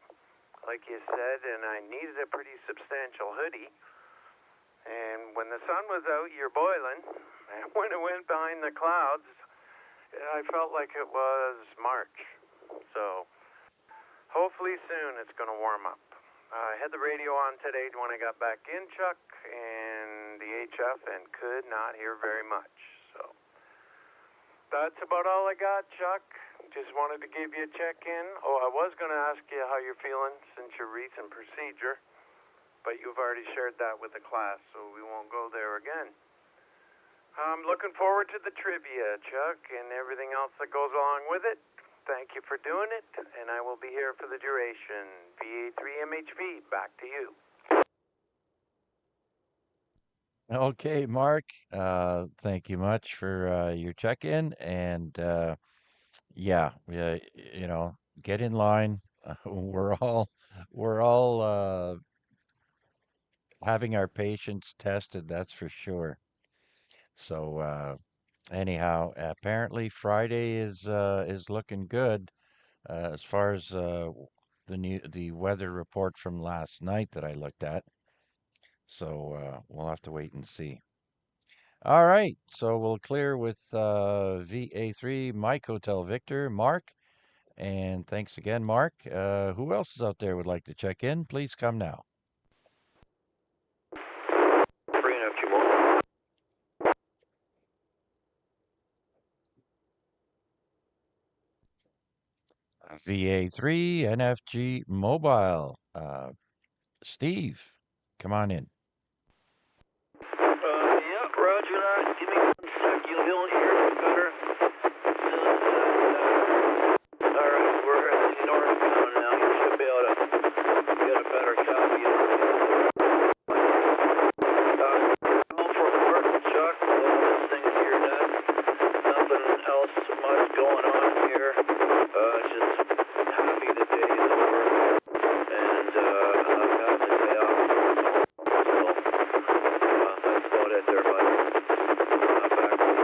like you said, and I needed a pretty substantial hoodie. And when the sun was out, you're boiling. And when it went behind the clouds, I felt like it was March. So hopefully soon it's going to warm up. I had the radio on today when I got back in, Chuck, and the HF, and could not hear very much. So that's about all I got, Chuck. Just wanted to give you a check-in. Oh, I was going to ask you how you're feeling since your recent procedure, but you've already shared that with the class, so we won't go there again. I'm looking forward to the trivia, Chuck, and everything else that goes along with it. Thank you for doing it, and I will be here for the duration. VA3MHV, back to you. Okay, Mark. Thank you much for your check-in, and yeah, get in line. We're all having our patience tested, that's for sure. So anyhow, apparently Friday is looking good as far as the weather report from last night that I looked at. So we'll have to wait and see. All right, so we'll clear with VA3 Mike Hotel Victor, Mark, and thanks again, Mark. Who else is out there would like to check in? Please come now. Bringing up two more. VA3 NFG Mobile. Steve, come on in. Yeah, roger that. Give me 1 sec. You'll hear me better. All right, we're heading northbound now. You should be able to get a better copy of it. Home from work, Chuck. Listening to your net. Nothing else much going on here. Just happy the day is over. And I've got the day off. So that's about it there, bud. Back to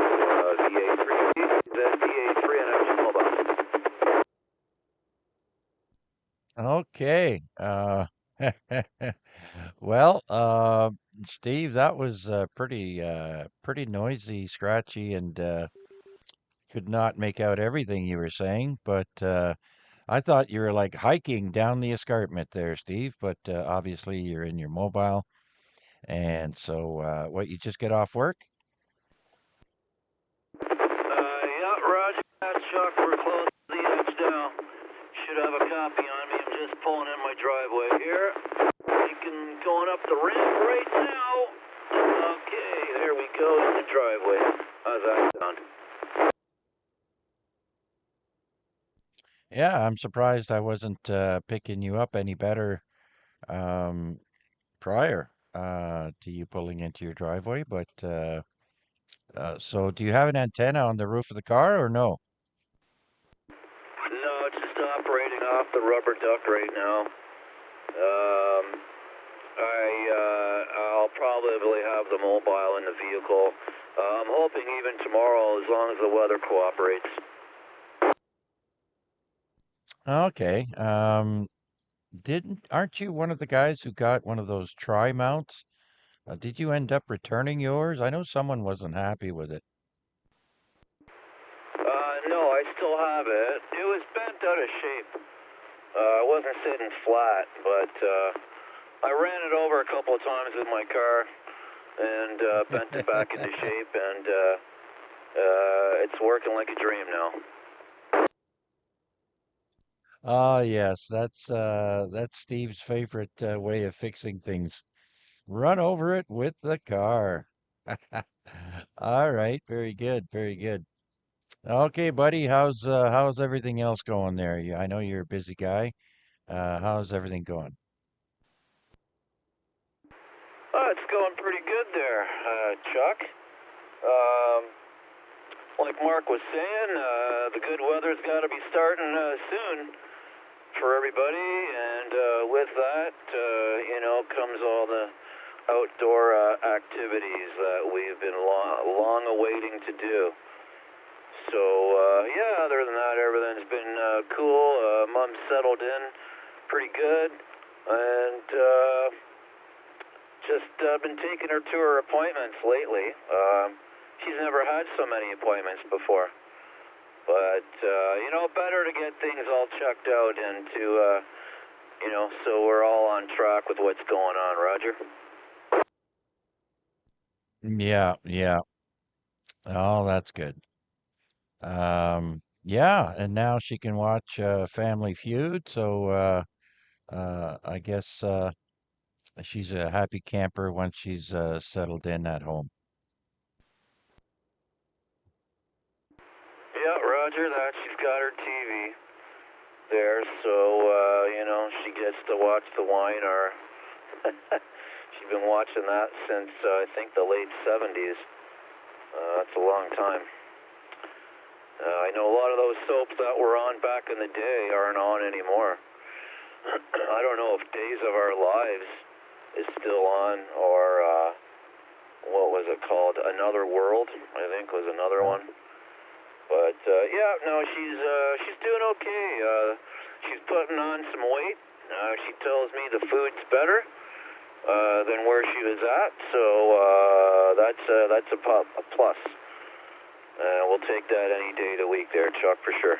VA3. That VA3 and I'm mobile. Okay. Well, Steve, that was pretty noisy, scratchy, and could not make out everything you were saying. But I thought you were like hiking down the escarpment there, Steve. But obviously you're in your mobile, and so what? You just get off work? Yeah, roger that, Chuck. We're close to the edge now. Should have a copy on me. I'm just pulling in my driveway here. Thinking going up the ramp right now. Okay, there we go in the driveway. How's that sound? Yeah, I'm surprised I wasn't picking you up any better prior to you pulling into your driveway. But so do you have an antenna on the roof of the car or no? No, it's just operating off the rubber duck right now. I'll probably have the mobile in the vehicle. I'm hoping even tomorrow, as long as the weather cooperates. Okay. Aren't you one of the guys who got one of those tri mounts? Did you end up returning yours? I know someone wasn't happy with it. No, I still have it. It was bent out of shape. I wasn't sitting flat, but I ran it over a couple of times with my car and bent it back into shape, and it's working like a dream now. Ah, yes, that's Steve's favorite way of fixing things. Run over it with the car. All right, very good, very good. Okay, buddy, how's everything else going there? I know you're a busy guy. How's everything going? It's going pretty good there, Chuck. Um, like Mark was saying, the good weather's got to be starting soon for everybody, and with that, comes all the outdoor activities that we've been long awaiting to do. So, yeah, other than that, everything's been cool. Mom's settled in pretty good, and just been taking her to her appointments lately. She's never had so many appointments before. But, better to get things all checked out and to, so we're all on track with what's going on, Roger. Yeah, yeah. Oh, that's good. Yeah, and now she can watch Family Feud, so I guess she's a happy camper once she's settled in at home. Yeah, Roger that. She's got her TV there, so, she gets to watch the wine, or she's been watching that since, I think, the late 70s. That's a long time. I know a lot of those soaps that were on back in the day aren't on anymore. I don't know if Days of Our Lives is still on, or what was it called? Another World, I think was another one. But yeah, no, she's doing okay. She's putting on some weight. She tells me the food's better than where she was at, so that's a plus. We'll take that any day of the week there, Chuck, for sure.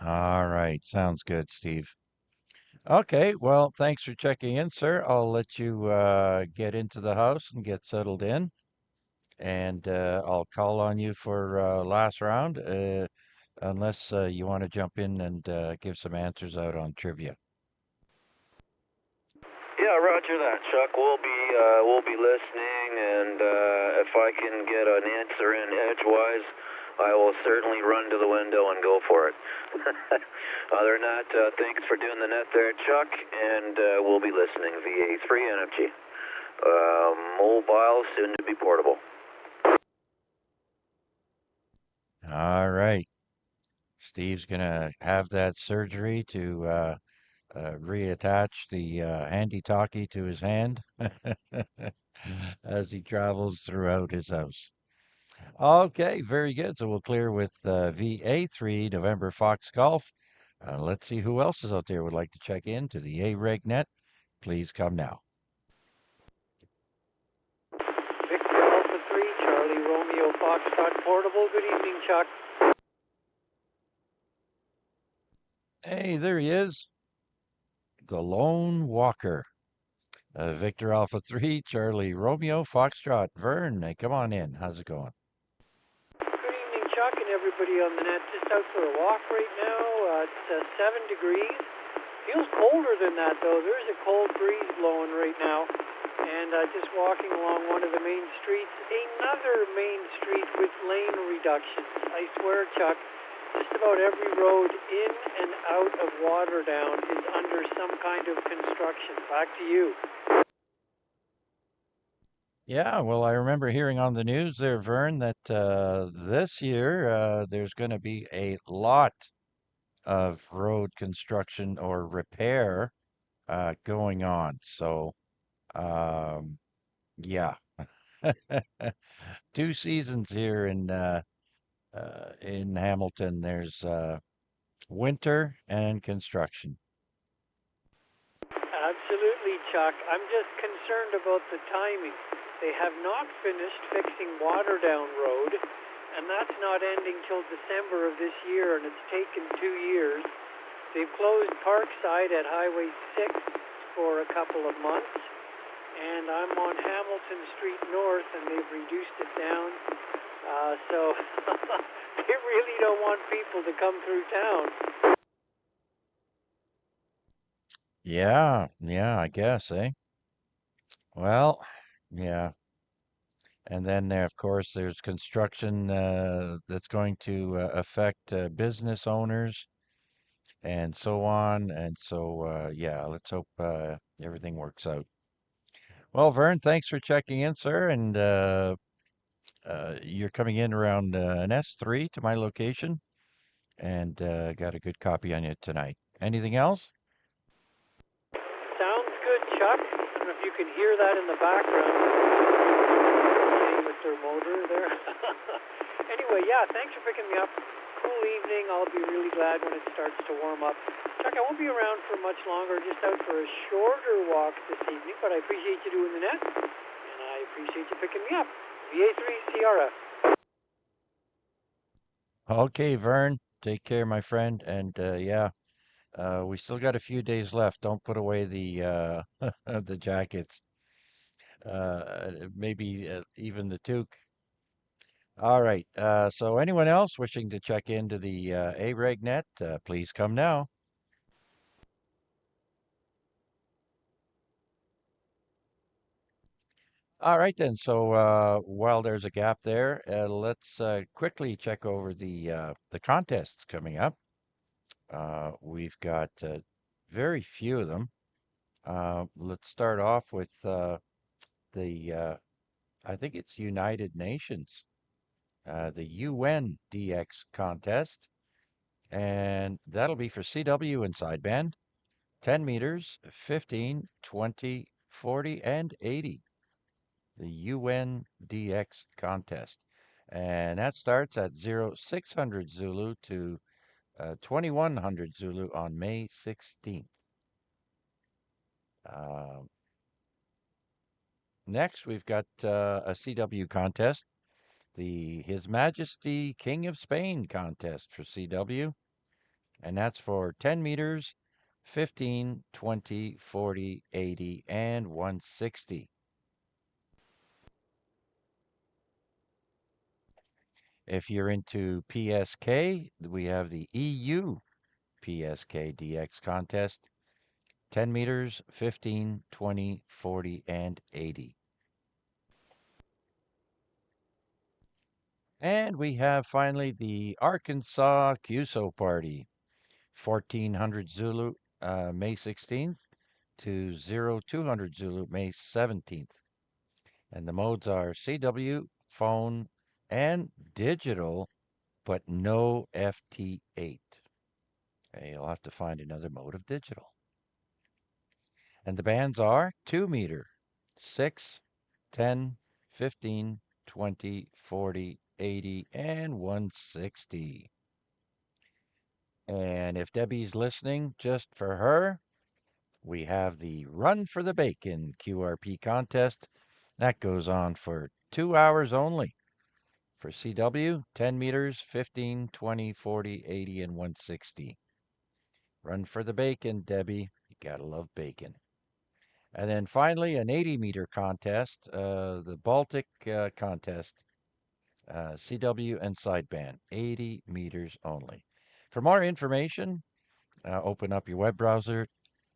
All right, sounds good, Steve. Okay, well, thanks for checking in, sir. I'll let you get into the house and get settled in, and I'll call on you for last round, unless you want to jump in and give some answers out on trivia. Yeah, Roger that, Chuck. We'll be listening, and if I can get an answer in edgewise, I will certainly run to the window and go for it. Other than that, thanks for doing the net there, Chuck, and we'll be listening via 3 NFG. Mobile, soon to be portable. All right. Steve's gonna have that surgery to reattach the handy-talkie to his hand as he travels throughout his house. Okay, very good. So we'll clear with VA3 November Fox Golf. Let's see who else is out there would like to check in to the AREG net. Please come now. Victor Alpha 3, Charlie Romeo Foxtrot Portable. Good evening, Chuck. Hey, there he is. The Lone Walker. Victor Alpha 3, Charlie Romeo Foxtrot. Vern, hey, come on in. How's it going? Good evening, Chuck, and everybody on the net. Just out for a walk right now. It's 7 degrees. Feels colder than that, though. There's a cold breeze blowing right now. And just walking along one of the main streets. Another main street with lane reductions. I swear, Chuck, just about every road in and out of Waterdown is under some kind of construction. Back to you. Yeah, well, I remember hearing on the news there, Vern, that this year there's going to be a lot of road construction or repair going on. So, yeah, 2 seasons here in Hamilton. There's winter and construction. Absolutely, Chuck. I'm just concerned about the timing. They have not finished fixing Waterdown Road, and that's not ending till December of this year, and it's taken 2 years. They've closed Parkside at Highway 6 for a couple of months, and I'm on Hamilton Street North, and they've reduced it down. So they really don't want people to come through town. Yeah, I guess, eh? Well, yeah. And then there, of course, there's construction that's going to affect business owners and so on. And so, yeah, let's hope everything works out. Well, Vern, thanks for checking in, sir. And you're coming in around an S3 to my location, and got a good copy on you tonight. Anything else? Sounds good, Chuck. I don't know if you can hear that in the background. With their motor there. Anyway, yeah, thanks for picking me up. Cool evening. I'll be really glad when it starts to warm up. Chuck, I won't be around for much longer, just out for a shorter walk this evening, but I appreciate you doing the net, and I appreciate you picking me up. VA3 Sierra. Okay, Vern, take care, my friend. And yeah, we still got a few days left. Don't put away the the jackets. Maybe even the toque. All right. So anyone else wishing to check into the AREG net, please come now. All right then. So while there's a gap there, let's quickly check over the contests coming up. We've got very few of them. Let's start off with the I think it's United Nations, the UN DX contest, and that'll be for CW and sideband, 10 meters, 15, 20, 40, and 80. The UN DX contest. And that starts at 0600 Zulu to 2100 Zulu on May 16th. Next, we've got a CW contest, the His Majesty King of Spain contest for CW, and that's for 10 meters, 15, 20, 40, 80, and 160. If you're into PSK, we have the EU PSK DX contest, 10 meters, 15, 20, 40, and 80. And we have finally the Arkansas QSO Party, 1400 Zulu, May 16th to 0200 Zulu, May 17th. And the modes are CW, phone, and digital, but no FT8. Okay, you'll have to find another mode of digital. And the bands are 2 meter, 6, 10, 15, 20, 40, 80, and 160. And if Debbie's listening, just for her, we have the Run for the Bacon QRP contest. That goes on for 2 hours only. For CW, 10 meters, 15, 20, 40, 80, and 160. Run for the bacon, Debbie. You gotta love bacon. And then finally, an 80-meter contest, the Baltic contest, CW and sideband, 80 meters only. For more information, open up your web browser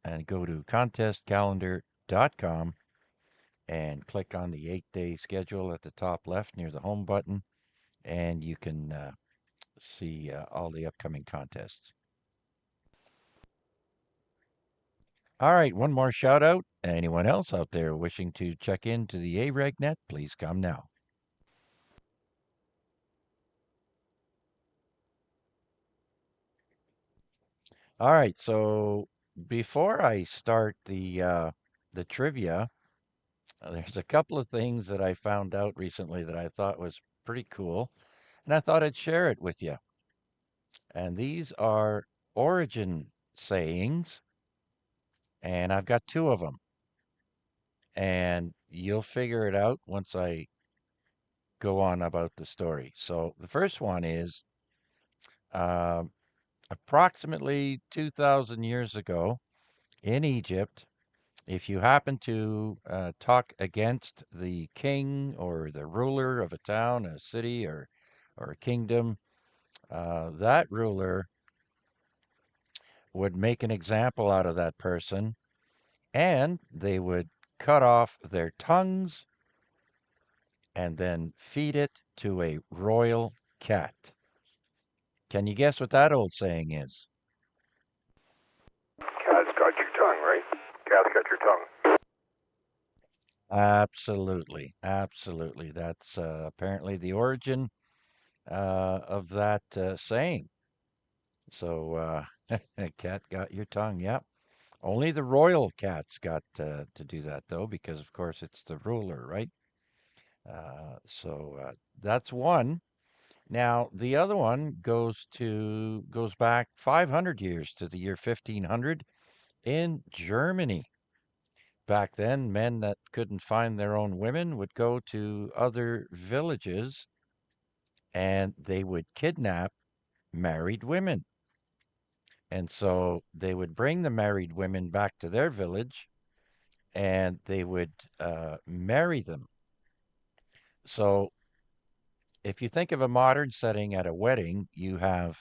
and go to contestcalendar.com and click on the 8-day schedule at the top left near the home button, and you can see all the upcoming contests. All right, one more shout out. Anyone else out there wishing to check into the AREG net, please come now. All right, so before I start the trivia, there's a couple of things that I found out recently that I thought was pretty cool, and I thought I'd share it with you. And these are origin sayings, and I've got two of them. And you'll figure it out once I go on about the story. So the first one is, uh, approximately 2,000 years ago in Egypt, if you happen to talk against the king or the ruler of a town, a city, or a kingdom, that ruler would make an example out of that person, and they would cut off their tongues and then feed it to a royal cat. Can you guess what that old saying is? Cat's got your tongue, right? Cat's got your tongue. Absolutely, absolutely. That's apparently the origin of that saying. So, cat got your tongue. Yep. Only the royal cats got to do that, though, because of course it's the ruler, right? So that's one. Now the other one goes back 500 years to the year 1500 in Germany. Back then, men that couldn't find their own women would go to other villages and they would kidnap married women. And so they would bring the married women back to their village and they would marry them. So if you think of a modern setting at a wedding, you have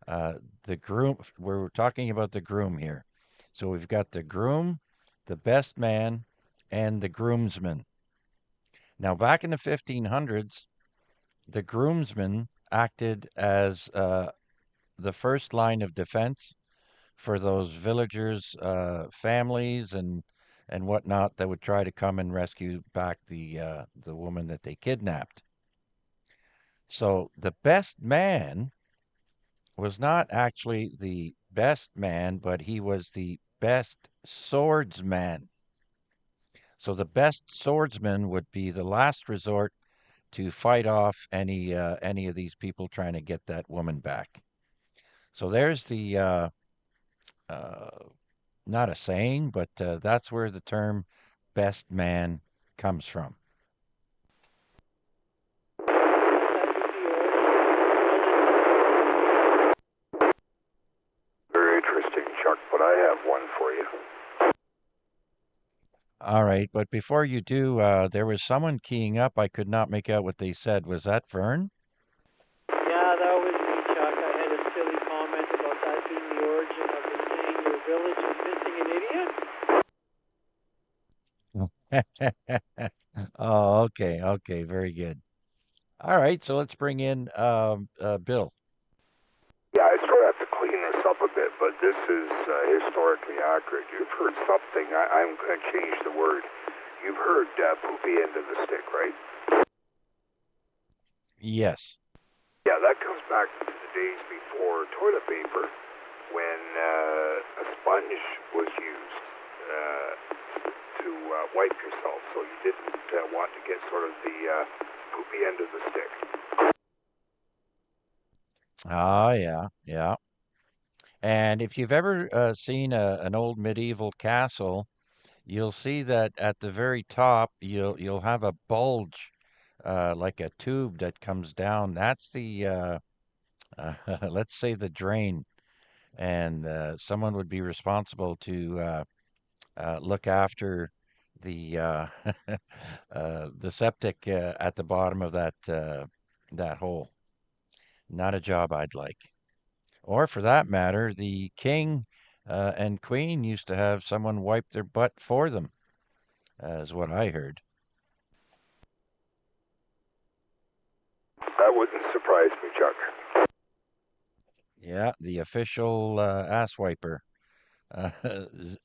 the groom. We're talking about the groom here. So we've got the groom, the best man, and the groomsman. Now, back in the 1500s, the groomsmen acted as the first line of defense for those villagers' families and whatnot that would try to come and rescue back the woman that they kidnapped. So the best man was not actually the best man, but he was the best swordsman. So the best swordsman would be the last resort to fight off any of these people trying to get that woman back. So there's the uh, not a saying, but that's where the term best man comes from. Very interesting, Chuck, but I have one for you. All right, but before you do, there was someone keying up. I could not make out what they said. Was that Vern? Yeah, that was me, Chuck. I had a silly comment about that being the origin of the saying your village is missing an idiot. Oh, okay, okay, very good. All right, so let's bring in Bill. Yeah, I sort of have to clean this up a bit, but this is historically accurate. You've heard something. I'm going to change the word. You've heard poopy end of the stick, right? Yes. Yeah, that comes back to the days before toilet paper when a sponge was used to wipe yourself, so you didn't want to get sort of the poopy end of the stick. Ah, yeah, yeah. And if you've ever seen an old medieval castle, you'll see that at the very top you'll have a bulge, like a tube that comes down. That's the let's say the drain, and someone would be responsible to look after the the septic at the bottom of that hole. Not a job I'd like. Or for that matter, the king and queen used to have someone wipe their butt for them, is what I heard. That wouldn't surprise me, Chuck. Yeah, the official ass wiper. Uh,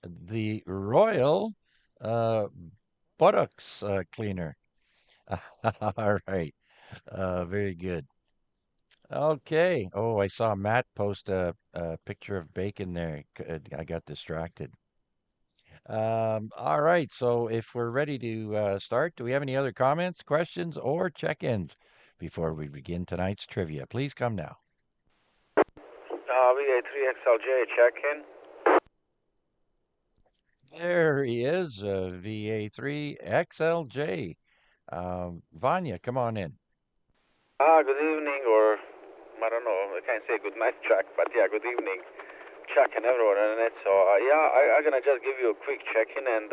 the royal uh, buttocks cleaner. All right. Very good. Okay. Oh, I saw Matt post a picture of bacon there. I got distracted. All right. So if we're ready to start, do we have any other comments, questions, or check-ins before we begin tonight's trivia? Please come now. VA3XLJ, check in. There he is, VA3XLJ. Vanya, come on in. Good evening, or I don't know, I can't say good night, Chuck, but yeah, good evening, Chuck and everyone on the net. So I'm gonna just give you a quick check-in, and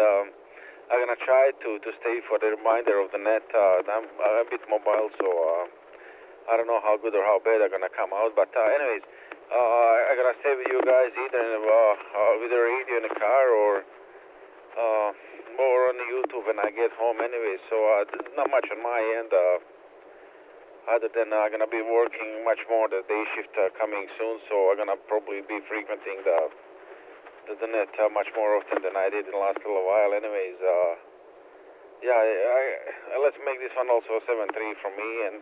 I'm gonna try to stay for the reminder of the net. I'm a bit mobile, so I don't know how good or how bad I'm gonna come out. But anyways, I'm gonna stay with you guys either with the radio in the car or more on the YouTube when I get home. Anyway, so not much on my end. Other than I'm gonna be working much more the day shift coming soon, so I'm gonna probably be frequenting the net much more often than I did in the last little while. Anyways, let's make this one also a 7-3 from me, and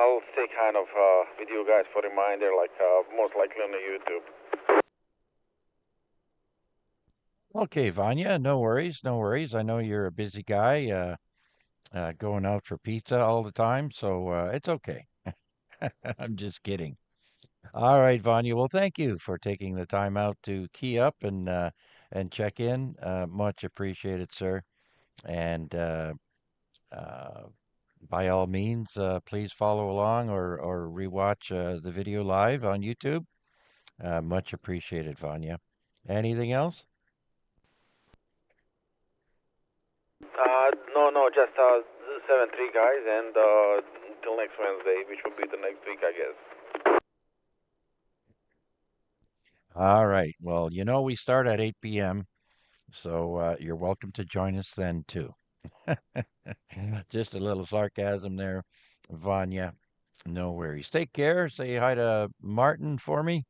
I'll stay kind of with you guys for reminder, like most likely on the YouTube. Okay, Vanya, no worries, no worries. I know you're a busy guy, going out for pizza all the time, so it's okay. I'm just kidding. All right, Vanya. Well, thank you for taking the time out to key up and check in. Much appreciated, sir. And uh, by all means, please follow along or rewatch the video live on YouTube. Much appreciated, Vanya. Anything else? No, just 7-3 guys, and until next Wednesday, which will be the next week, I guess. All right. Well, we start at 8 p.m., so you're welcome to join us then too. Just a little sarcasm there, Vanya. No worries. Take care. Say hi to Martin for me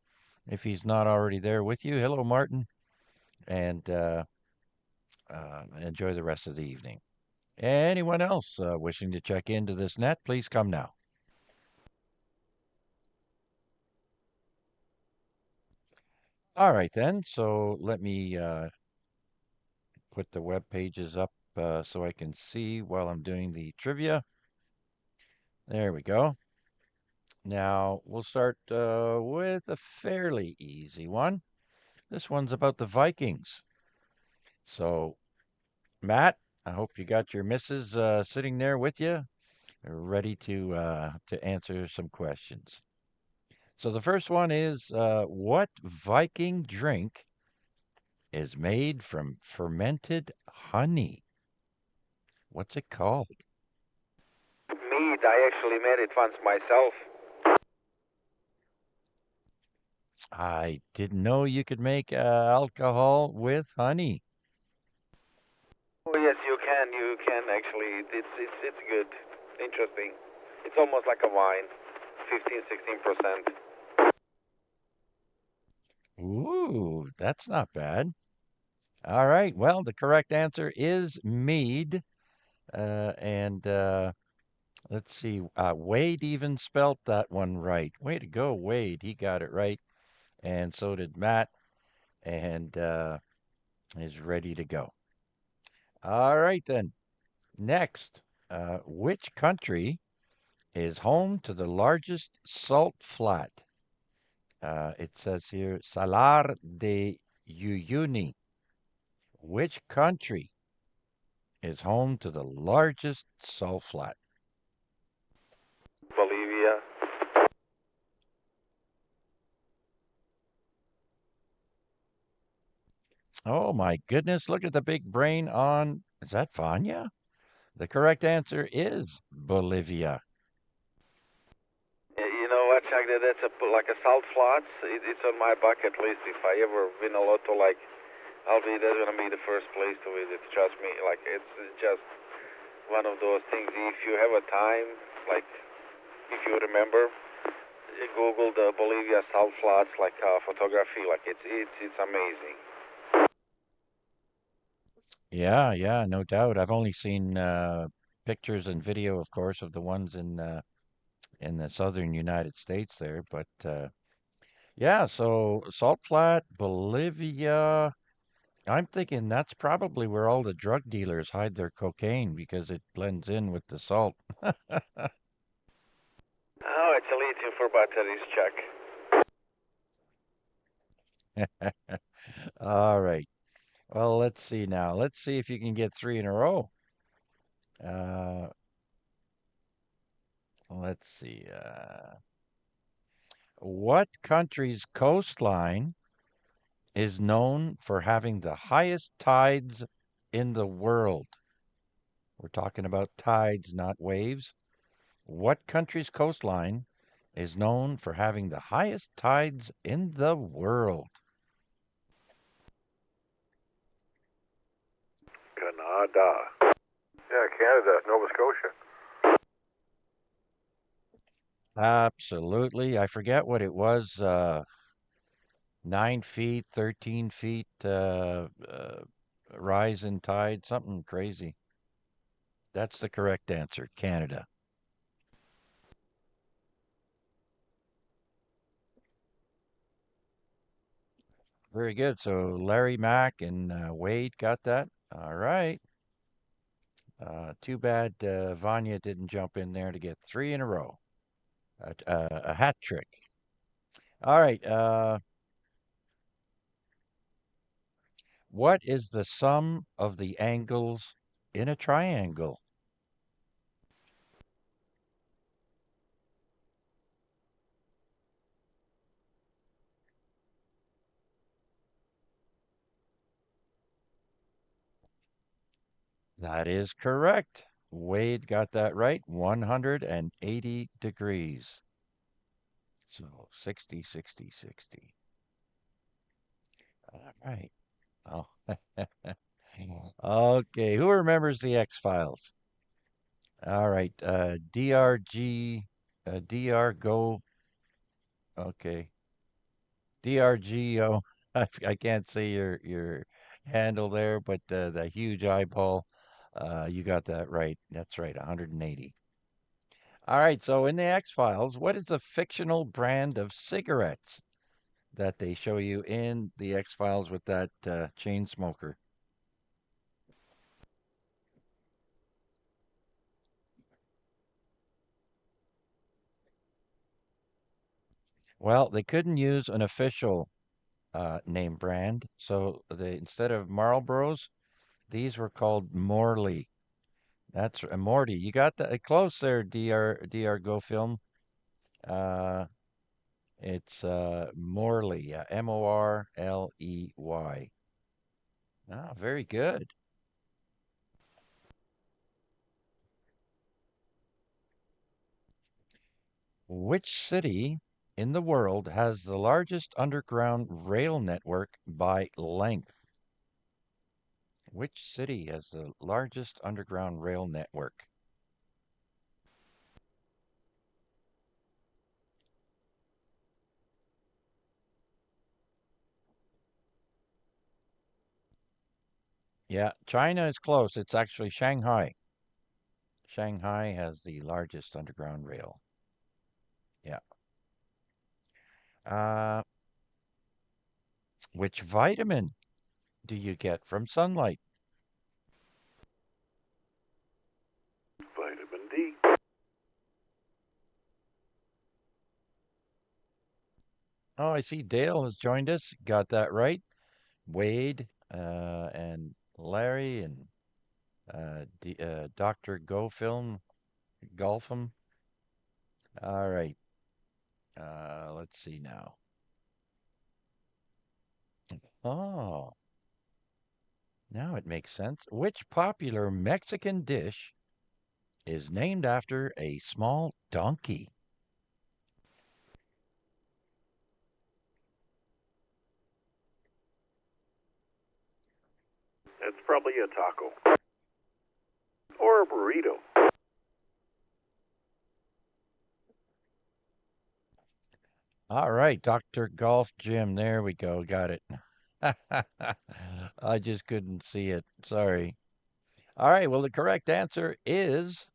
if he's not already there with you. Hello, Martin, and enjoy the rest of the evening. Anyone else wishing to check into this net, please come now. All right, then. So let me put the web pages up so I can see while I'm doing the trivia. There we go. Now we'll start with a fairly easy one. This one's about the Vikings. So, Matt, I hope you got your missus sitting there with you, ready to answer some questions. So the first one is, what Viking drink is made from fermented honey? What's it called? Mead, I actually made it once myself. I didn't know you could make alcohol with honey. Oh yes, you can. You can actually. It's good. Interesting. It's almost like a wine, 15-16%. Ooh, that's not bad. All right. Well, the correct answer is mead. And let's see. Wade even spelt that one right. Way to go, Wade. He got it right. And so did Matt. And is ready to go. All right, then. Next, which country is home to the largest salt flat? It says here, Salar de Uyuni. Which country is home to the largest salt flat? Bolivia. Oh my goodness, look at the big brain on, is that Vanya? The correct answer is Bolivia. You know what, Chuck? That's like a salt flats. It's on my bucket list. If I ever win a lotto, like that's gonna be the first place to visit. Trust me. Like it's just one of those things. If you have a time, like if you remember, Google the Bolivia salt flats, like photography. Like it's amazing. Yeah, no doubt. I've only seen pictures and video, of course, of the ones in the southern United States there, but yeah, so Salt Flat, Bolivia. I'm thinking that's probably where all the drug dealers hide their cocaine because it blends in with the salt. Oh, it's a lithium for batteries, Chuck. All right. Well, let's see now. Let's see if you can get three in a row. Uh, let's see. What country's coastline is known for having the highest tides in the world? We're talking about tides, not waves. What country's coastline is known for having the highest tides in the world? Canada. Yeah, Canada, Nova Scotia. Absolutely. I forget what it was. 9 feet, 13 feet rise in tide, something crazy. That's the correct answer, Canada. Very good. So Larry Mack and Wade got that. All right. Too bad Vanya didn't jump in there to get three in a row. A hat trick. All right. What is the sum of the angles in a triangle? That is correct. Wade got that right. 180 degrees. So 60, 60, 60. All right. Oh. Okay. Who remembers the X-Files? All right. DRG, DR Go. Okay. DRGO. I can't say your handle there, but the huge eyeball. You got that right. That's right. 180. All right. So in the X-Files, what is the fictional brand of cigarettes that they show you in the X-Files with that chain smoker? Well, they couldn't use an official name brand, so they instead of Marlboros, these were called Morley. That's Morty. You got that close there, Dr. Go Film. Uh, it's Morley, Morley. Ah, very good. Which city in the world has the largest underground rail network by length? Which city has the largest underground rail network? Yeah, China is close. It's actually Shanghai. Shanghai has the largest underground rail. Yeah. Uh, which vitamin do you get from sunlight? Vitamin D. Oh, I see Dale has joined us. Got that right. Wade and Larry and Dr. Go Film, Golfum. All right. Let's see now. Oh, now it makes sense. Which popular Mexican dish is named after a small donkey? That's probably a taco. Or a burrito. All right, Dr. Golf Jim. There we go. Got it. I just couldn't see it. Sorry. All right. Well, the correct answer is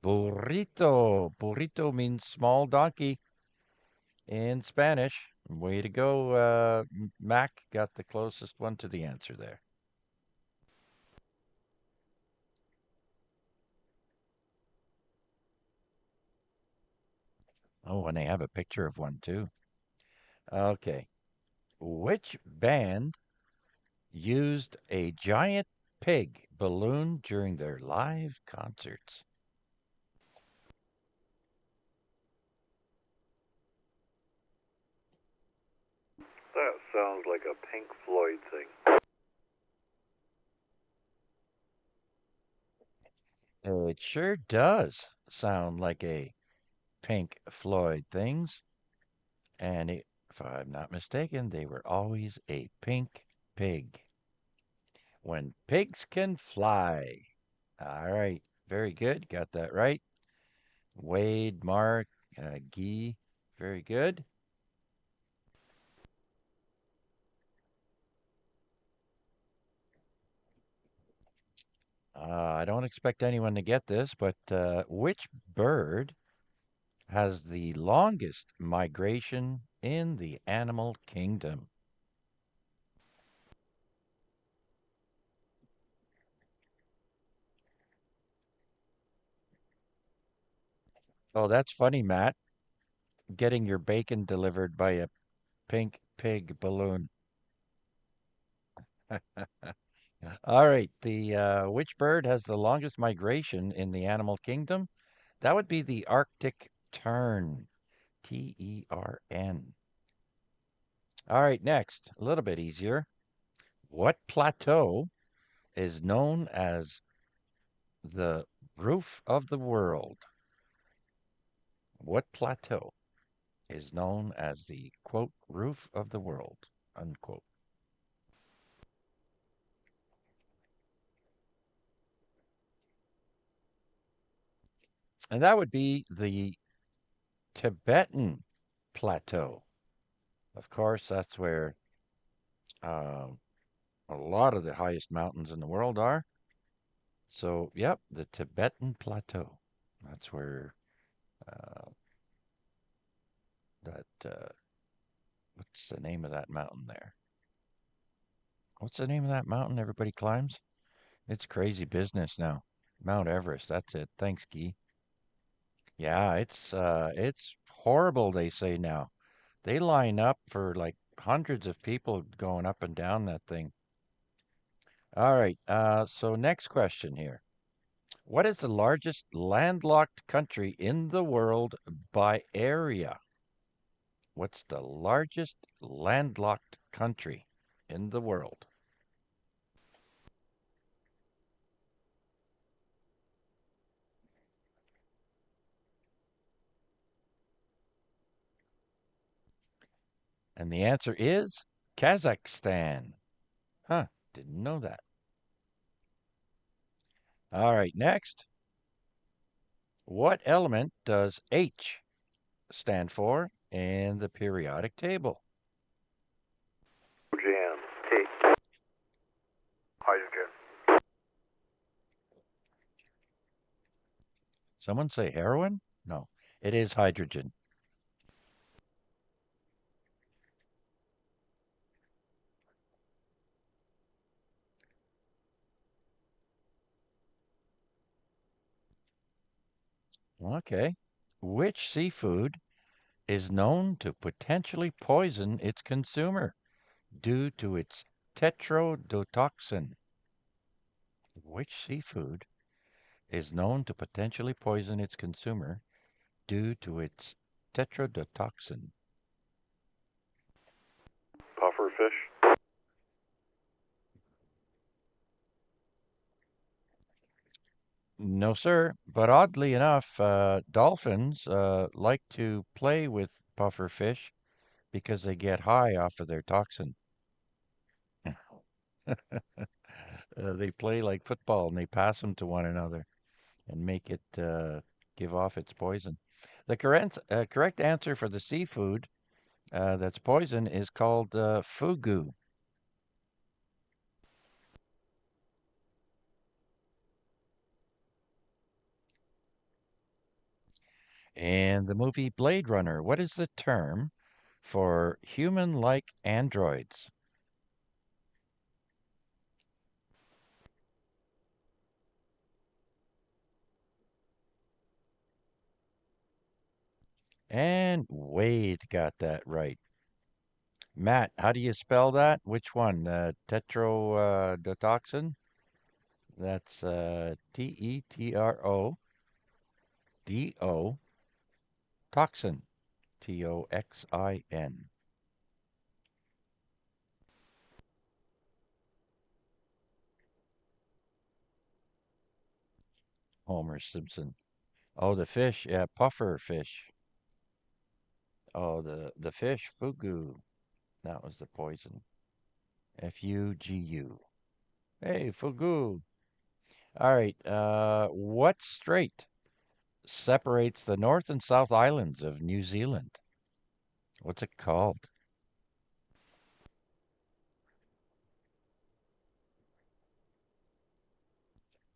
burrito. Burrito means small donkey in Spanish. Way to go, Mac. Got the closest one to the answer there. Oh, and they have a picture of one too. Okay. Which band used a giant pig balloon during their live concerts? sounds like a Pink Floyd thing. It sure does sound like a Pink Floyd things. And if I'm not mistaken, they were always a pink pig. When pigs can fly. All right. Very good. Got that right. Wade, Mark, Guy. Very good. I don't expect anyone to get this, but which bird has the longest migration in the animal kingdom? Oh, that's funny, Matt. Getting your bacon delivered by a pink pig balloon. All right. The which bird has the longest migration in the animal kingdom? That would be the Arctic tern. Tern. All right, next, a little bit easier. What plateau is known as the roof of the world? What plateau is known as the quote roof of the world unquote? And that would be the Tibetan plateau. Of course, that's where uh, a lot of the highest mountains in the world are. So, yep, the Tibetan plateau. That's where uh, what's the name of that mountain there? What's the name of that mountain everybody climbs? It's crazy business now. Mount Everest, that's it. Thanks, Guy. Yeah, it's horrible, they say now. They line up for like hundreds of people going up and down that thing. All right, so next question here. What is the largest landlocked country in the world by area? What's the largest landlocked country in the world? And the answer is Kazakhstan. Huh, didn't know that. All right, next. What element does H stand for in the periodic table? Jan. T. Hydrogen. Someone say heroin? No, it is hydrogen. Okay. Which seafood is known to potentially poison its consumer due to its tetrodotoxin? Which seafood is known to potentially poison its consumer due to its tetrodotoxin? Puffer fish. No, sir. But oddly enough, dolphins like to play with puffer fish because they get high off of their toxin. They play like football and they pass them to one another and make it give off its poison. The correct answer for the seafood that's poison is called fugu. In the movie Blade Runner, what is the term for human-like androids? And Wade got that right. Matt, how do you spell that? Which one? Tetrodotoxin? That's Tetrodo toxin. Toxin. Homer Simpson. Oh, the fish. Yeah, puffer fish. Oh, the fish. Fugu. That was the poison. Fugu. Hey, fugu. All right. What strait separates the North and South Islands of New Zealand? What's it called?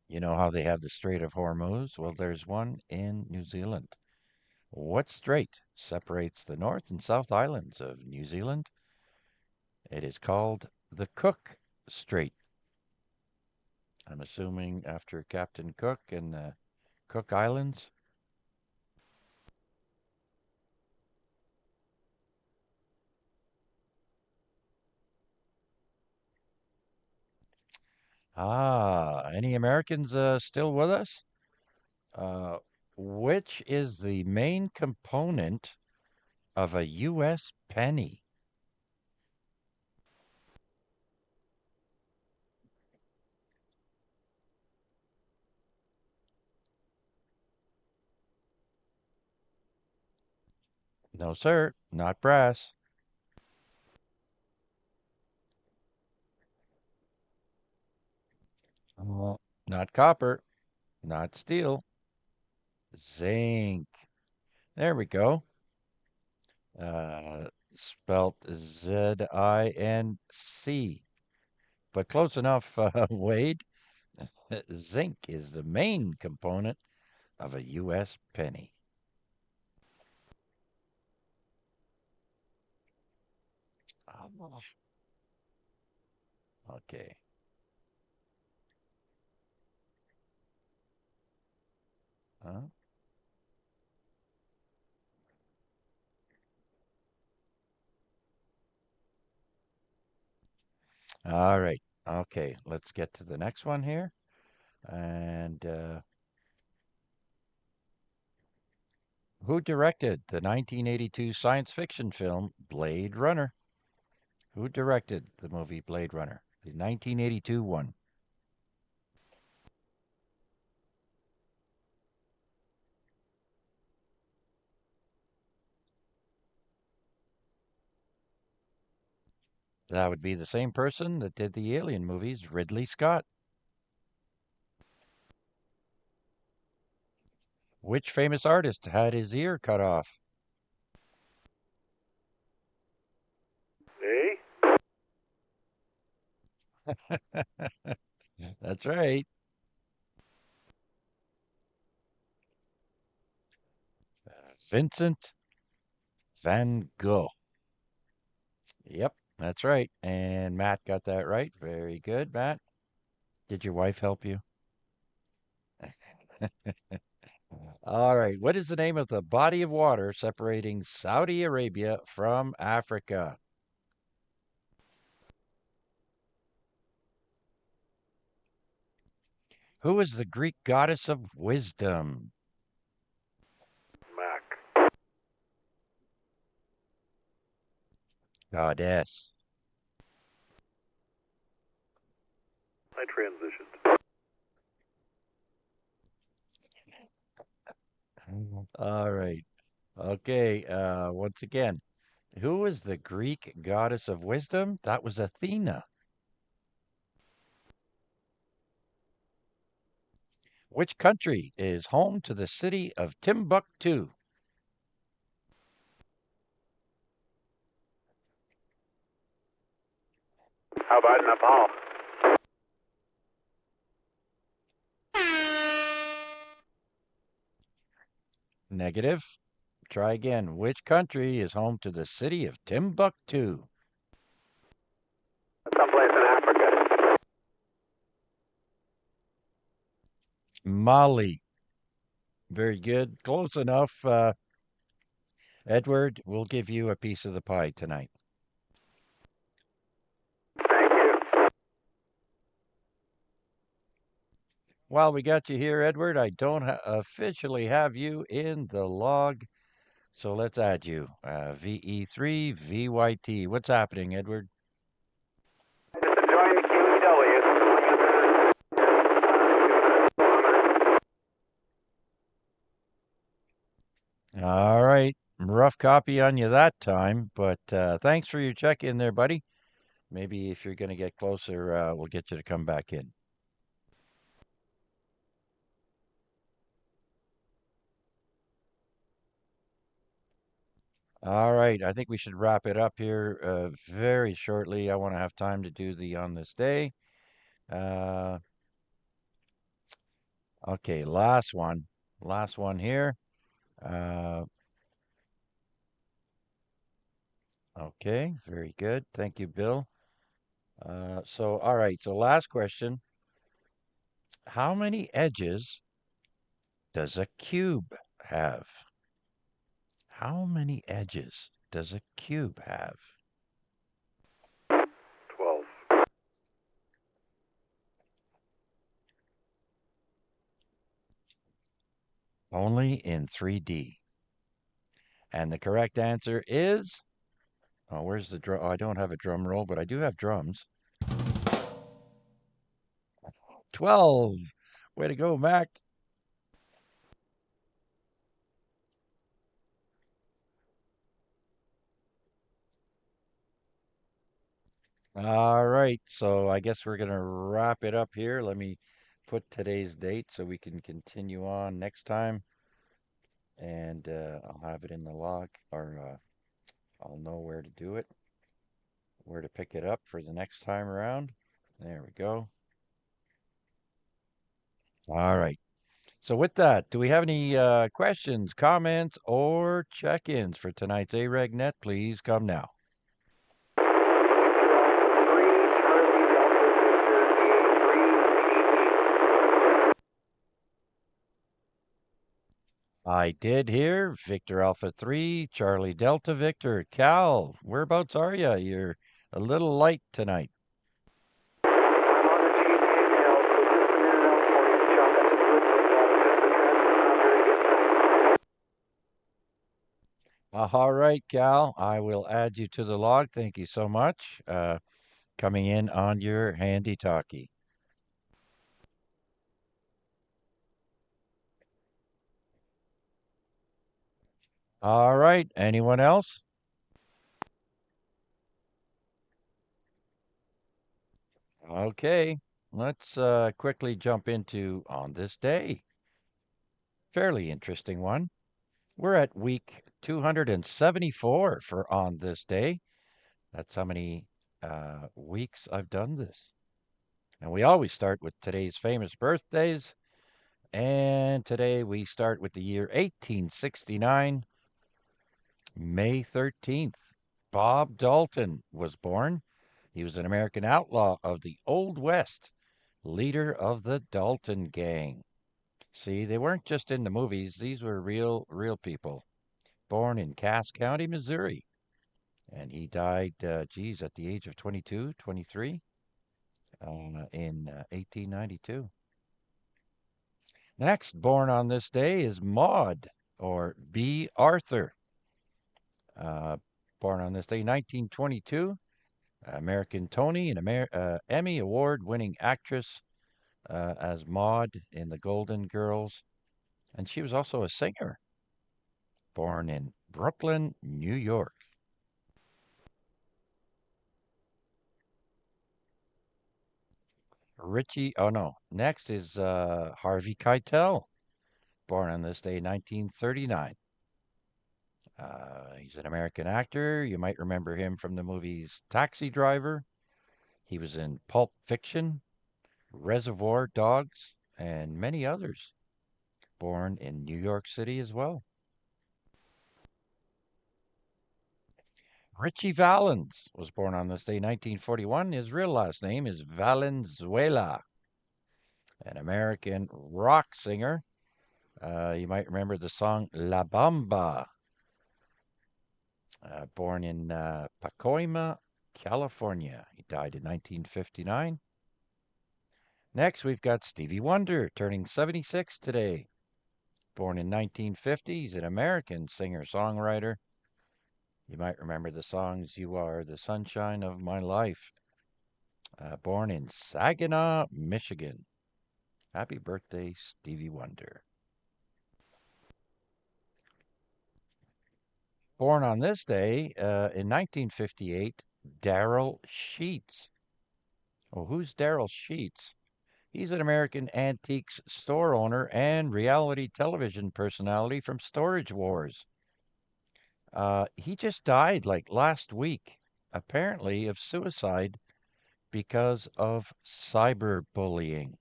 You know how they have the Strait of Hormuz? Well, there's one in New Zealand. What strait separates the North and South Islands of New Zealand? It is called the Cook Strait. I'm assuming after Captain Cook and the Cook Islands. Any Americans still with us? Uh, which is the main component of a U.S. penny? No, sir, not brass. Not copper, not steel. Zinc. There we go. Spelt Zinc. But close enough, Wade. Zinc is the main component of a U.S. penny. Oh, okay. Huh? All right. Okay, let's get to the next one here. And who directed the 1982 science fiction film Blade Runner? Who directed the movie Blade Runner? The 1982 one. That would be the same person that did the Alien movies, Ridley Scott. Which famous artist had his ear cut off? Eh? That's right. Vincent van Gogh. Yep, that's right. And Matt got that right. Very good, Matt. Did your wife help you? All right. What is the name of the body of water separating Saudi Arabia from Africa? Who is the Greek goddess of wisdom? Mac. Goddess. I transitioned. All right. Okay. Once again, who is the Greek goddess of wisdom? That was Athena. Which country is home to the city of Timbuktu? How about Nepal? Negative. Try again. Which country is home to the city of Timbuktu? Someplace in Africa. Mali. Very good. Close enough. Edward, we'll give you a piece of the pie tonight. Thank you. While we got you here, Edward, I don't officially have you in the log, so let's add you. VE3 VYT. What's happening, Edward? Just enjoying the QEW. All right. Rough copy on you that time, but thanks for your check-in there, buddy. Maybe if you're going to get closer, we'll get you to come back in. All right. I think we should wrap it up here very shortly. I want to have time to do the on this day. Uh, okay, last one. Last one here. Uh, okay, very good. Thank you, Bill. All right. So last question. How many edges does a cube have? How many edges does a cube have? 12. Only in 3D. And the correct answer is, oh, where's the drum? Oh, I don't have a drum roll, but I do have drums. 12. Way to go, Mac. All right. So I guess we're going to wrap it up here. Let me put today's date so we can continue on next time. And I'll have it in the log, or I'll know where to do it, where to pick it up for the next time around. There we go. All right. So with that, do we have any questions, comments, or check-ins for tonight's AREG Net? Please come now. I did hear Victor Alpha 3, Charlie Delta Victor. Cal, whereabouts are you? You're a little light tonight. All right, Cal, I will add you to the log. Thank you so much. Coming in on your handy talkie. All right, anyone else? Okay, let's quickly jump into on this day. Fairly interesting one. We're at week 274 for on this day. That's how many weeks I've done this. And we always start with today's famous birthdays. And today we start with the year 1869, May 13th. Bob Dalton was born. He was an American outlaw of the Old West, leader of the Dalton Gang. See, they weren't just in the movies. These were real people. Born in Cass County, Missouri. And he died, at the age of 22, 23, in 1892. Next, born on this day is Maud, or B. Arthur. Uh, Born on this day, 1922, American Tony and Emmy Award-winning actress as Maud in The Golden Girls. And she was also a singer. Born in Brooklyn, New York. Next is Harvey Keitel, born on this day, 1939. He's an American actor. You might remember him from the movies Taxi Driver. He was in Pulp Fiction, Reservoir Dogs, and many others. Born in New York City as well. Richie Valens was born on this day, 1941. His real last name is Valenzuela, an American rock singer. You might remember the song La Bamba. Born in Pacoima, California. He died in 1959. Next, we've got Stevie Wonder, turning 76 today. Born in 1950, he's an American singer-songwriter. You might remember the songs You Are the Sunshine of My Life. Born in Saginaw, Michigan. Happy birthday, Stevie Wonder. Born on this day in 1958, Daryl Sheets. Oh, who's Daryl Sheets? He's an American antiques store owner and reality television personality from Storage Wars. He just died like last week, apparently of suicide because of cyberbullying.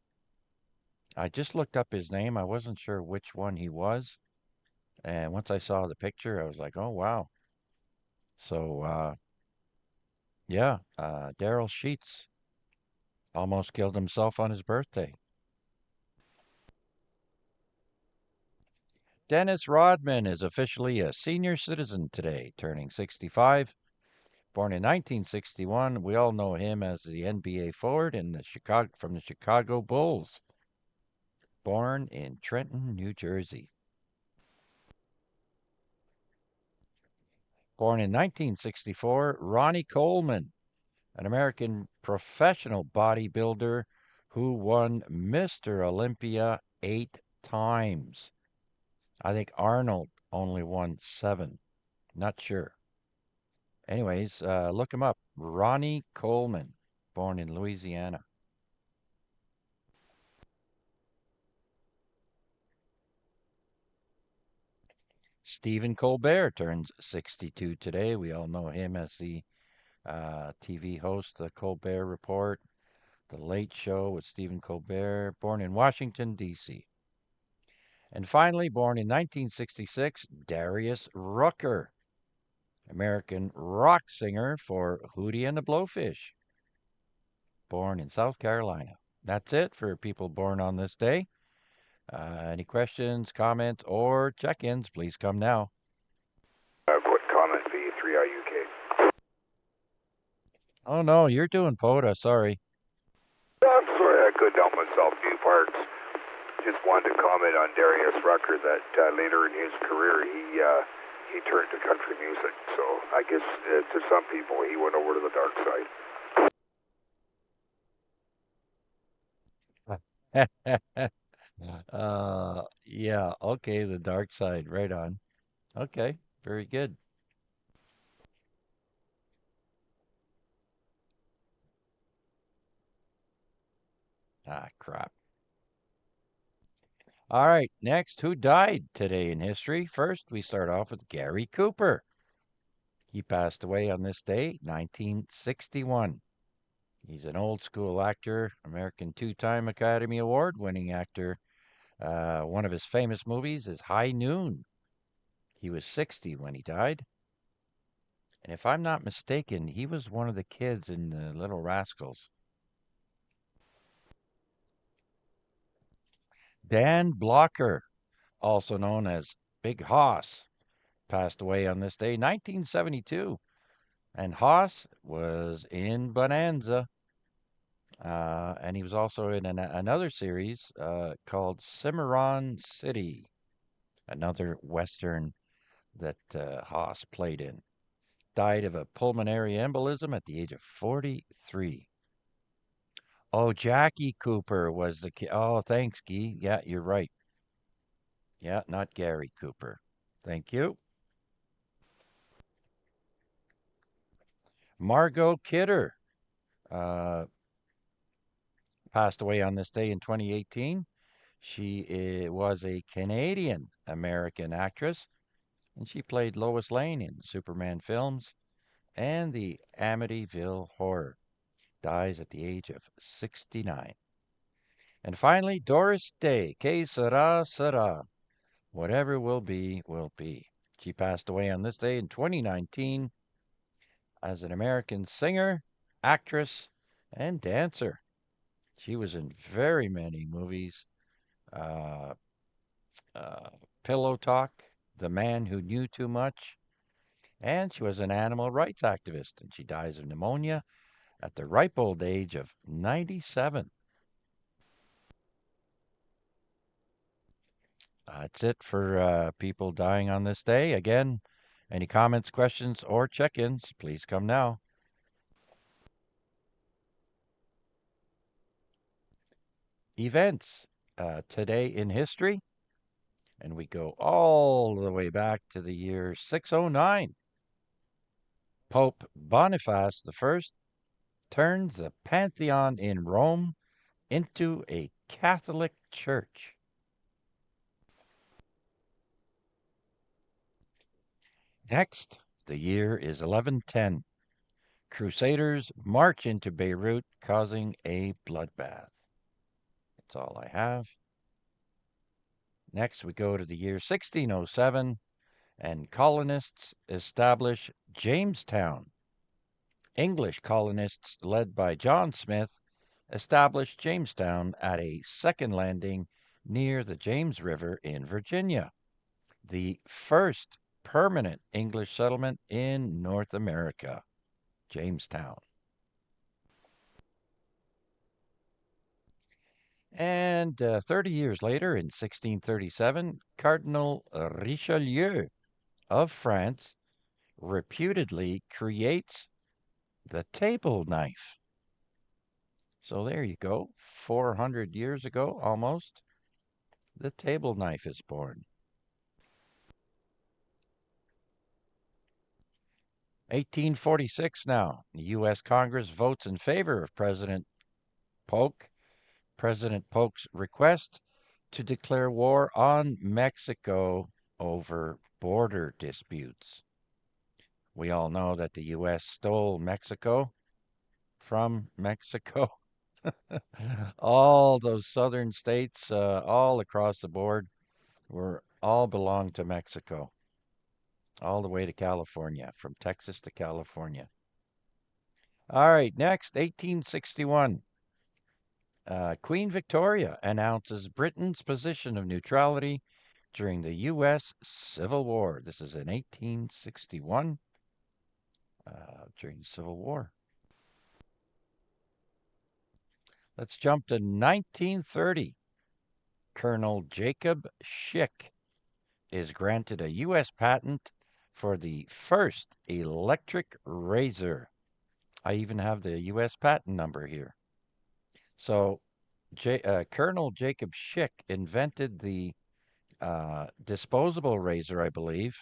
I just looked up his name. I wasn't sure which one he was. And once I saw the picture, I was like, oh, wow. So, yeah, Daryl Sheets almost killed himself on his birthday. Dennis Rodman is officially a senior citizen today, turning 65. Born in 1961, we all know him as the NBA forward from the Chicago Bulls. Born in Trenton, New Jersey. Born in 1964, Ronnie Coleman, an American professional bodybuilder who won Mr. Olympia 8 times. I think Arnold only won 7. Not sure. Anyways, look him up. Ronnie Coleman, born in Louisiana. Stephen Colbert turns 62 today. We all know him as the TV host, The Colbert Report, The Late Show with Stephen Colbert, born in Washington, D.C. And finally, born in 1966, Darius Rucker, American rock singer for Hootie and the Blowfish, born in South Carolina. That's it for people born on this day. Any questions, comments, or check-ins, please come now. Quick comment, V3IUK. Oh, no, you're doing POTA, sorry. I'm sorry I couldn't help myself. Few parts. Just wanted to comment on Darius Rucker that later in his career he turned to country music. So I guess to some people he went over to the dark side. Yeah, okay, the dark side, right on. Okay, very good. Ah, crap. All right, next, who died today in history? First, we start off with Gary Cooper. He passed away on this day, 1961. He's an old school actor, American 2-time Academy Award winning actor. One of his famous movies is High Noon. He was 60 when he died. And if I'm not mistaken, he was one of the kids in the Little Rascals. Dan Blocker, also known as Big Hoss, passed away on this day, 1972. And Hoss was in Bonanza. And he was also in another series called Cimarron City, another Western that Hoss played in. Died of a pulmonary embolism at the age of 43. Oh, Jackie Cooper was the kid. Oh, thanks, Guy. Yeah, you're right. Yeah, not Gary Cooper. Thank you. Margot Kidder passed away on this day in 2018. She was a Canadian American actress, and she played Lois Lane in Superman films and the Amityville Horror. Dies at the age of 69. And finally, Doris Day, que sera, sera. Whatever will be, will be. She passed away on this day in 2019 as an American singer, actress, and dancer. She was in very many movies. Uh, uh, Pillow Talk, The Man Who Knew Too Much, and she was an animal rights activist, and she dies of pneumonia at the ripe old age of 97. That's it for people dying on this day. Again, any comments, questions, or check-ins, please come now. Events today in history. And we go all the way back to the year 609. Pope Boniface I turns the Pantheon in Rome into a Catholic church. Next, the year is 1110. Crusaders march into Beirut, causing a bloodbath. That's all I have. Next, we go to the year 1607, and colonists establish Jamestown. English colonists, led by John Smith, established Jamestown at a second landing near the James River in Virginia, the first permanent English settlement in North America, Jamestown. And 30 years later, in 1637, Cardinal Richelieu of France reputedly creates the table knife. So there you go. 400 years ago, almost, the table knife is born. 1846 now. The U.S. Congress votes in favor of President Polk. President Polk's request to declare war on Mexico over border disputes. We all know that the U.S. stole Mexico from Mexico. All those southern states, all across the board, all belong to Mexico, all the way to California, from Texas to California. All right, next, 1861. Queen Victoria announces Britain's position of neutrality during the U.S. Civil War. This is in 1861, during the Civil War. Let's jump to 1930. Colonel Jacob Schick is granted a U.S. patent for the first electric razor. I even have the U.S. patent number here. So Colonel Jacob Schick invented the disposable razor, I believe.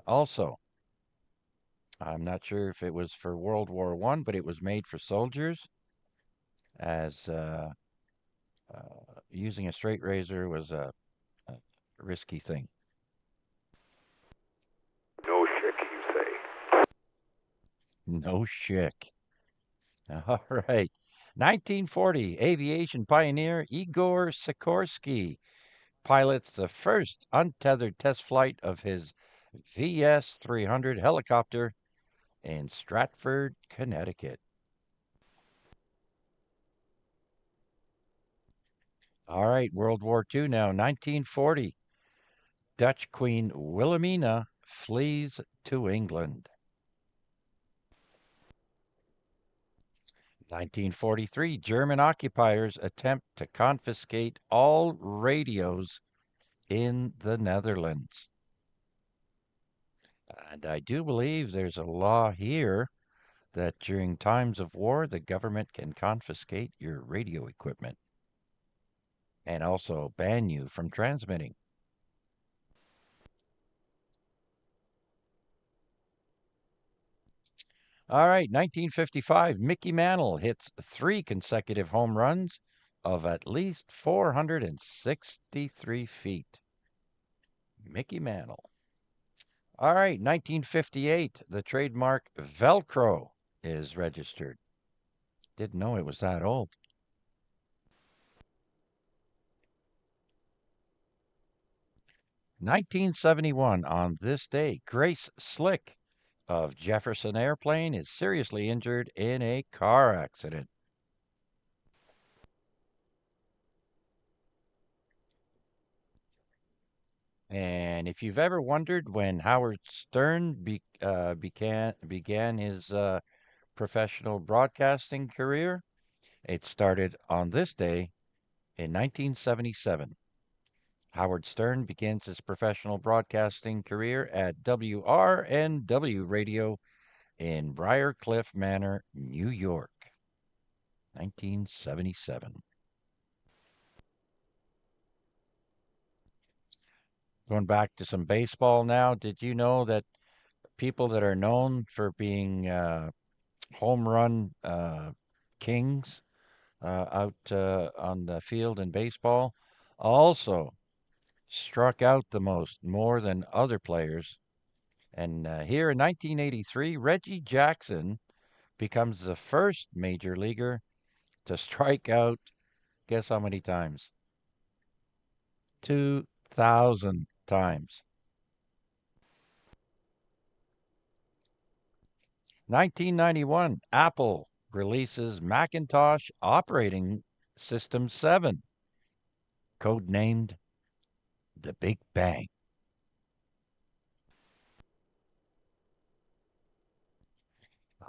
Also, I'm not sure if it was for World War I, but it was made for soldiers, as using a straight razor was a risky thing. No Schick, you say? No Schick. All right. 1940, aviation pioneer Igor Sikorsky pilots the first untethered test flight of his VS-300 helicopter in Stratford, Connecticut. All right, World War II now, 1940. Dutch Queen Wilhelmina flees to England. 1943, German occupiers attempt to confiscate all radios in the Netherlands. And I do believe there's a law here that during times of war, the government can confiscate your radio equipment and also ban you from transmitting. All right, 1955, Mickey Mantle hits 3 consecutive home runs of at least 463 feet. Mickey Mantle. All right, 1958, the trademark Velcro is registered. Didn't know it was that old. 1971, on this day, Grace Slick of Jefferson Airplane is seriously injured in a car accident. And if you've ever wondered when Howard Stern began his professional broadcasting career, it started on this day in 1977. Howard Stern begins his professional broadcasting career at WRNW Radio in Briarcliff Manor, New York, 1977. Going back to some baseball now, did you know that people that are known for being home run kings out on the field in baseball also struck out the most, more than other players? And here in 1983, Reggie Jackson becomes the first major leaguer to strike out, guess how many times? 2,000 times. 1991, Apple releases Macintosh Operating System 7, codenamed the Big Bang.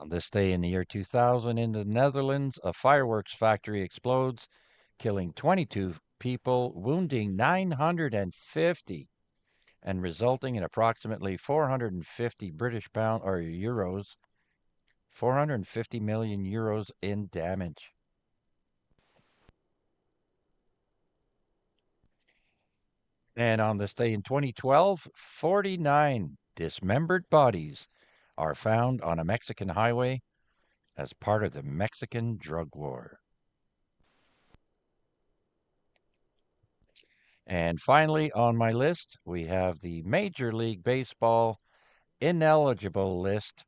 On this day in the year 2000 in the Netherlands, a fireworks factory explodes, killing 22 people, wounding 950, and resulting in approximately 450 British pound or euros, 450 million euros in damage. And on this day in 2012, 49 dismembered bodies are found on a Mexican highway as part of the Mexican drug war. And finally, on my list, we have the Major League Baseball ineligible list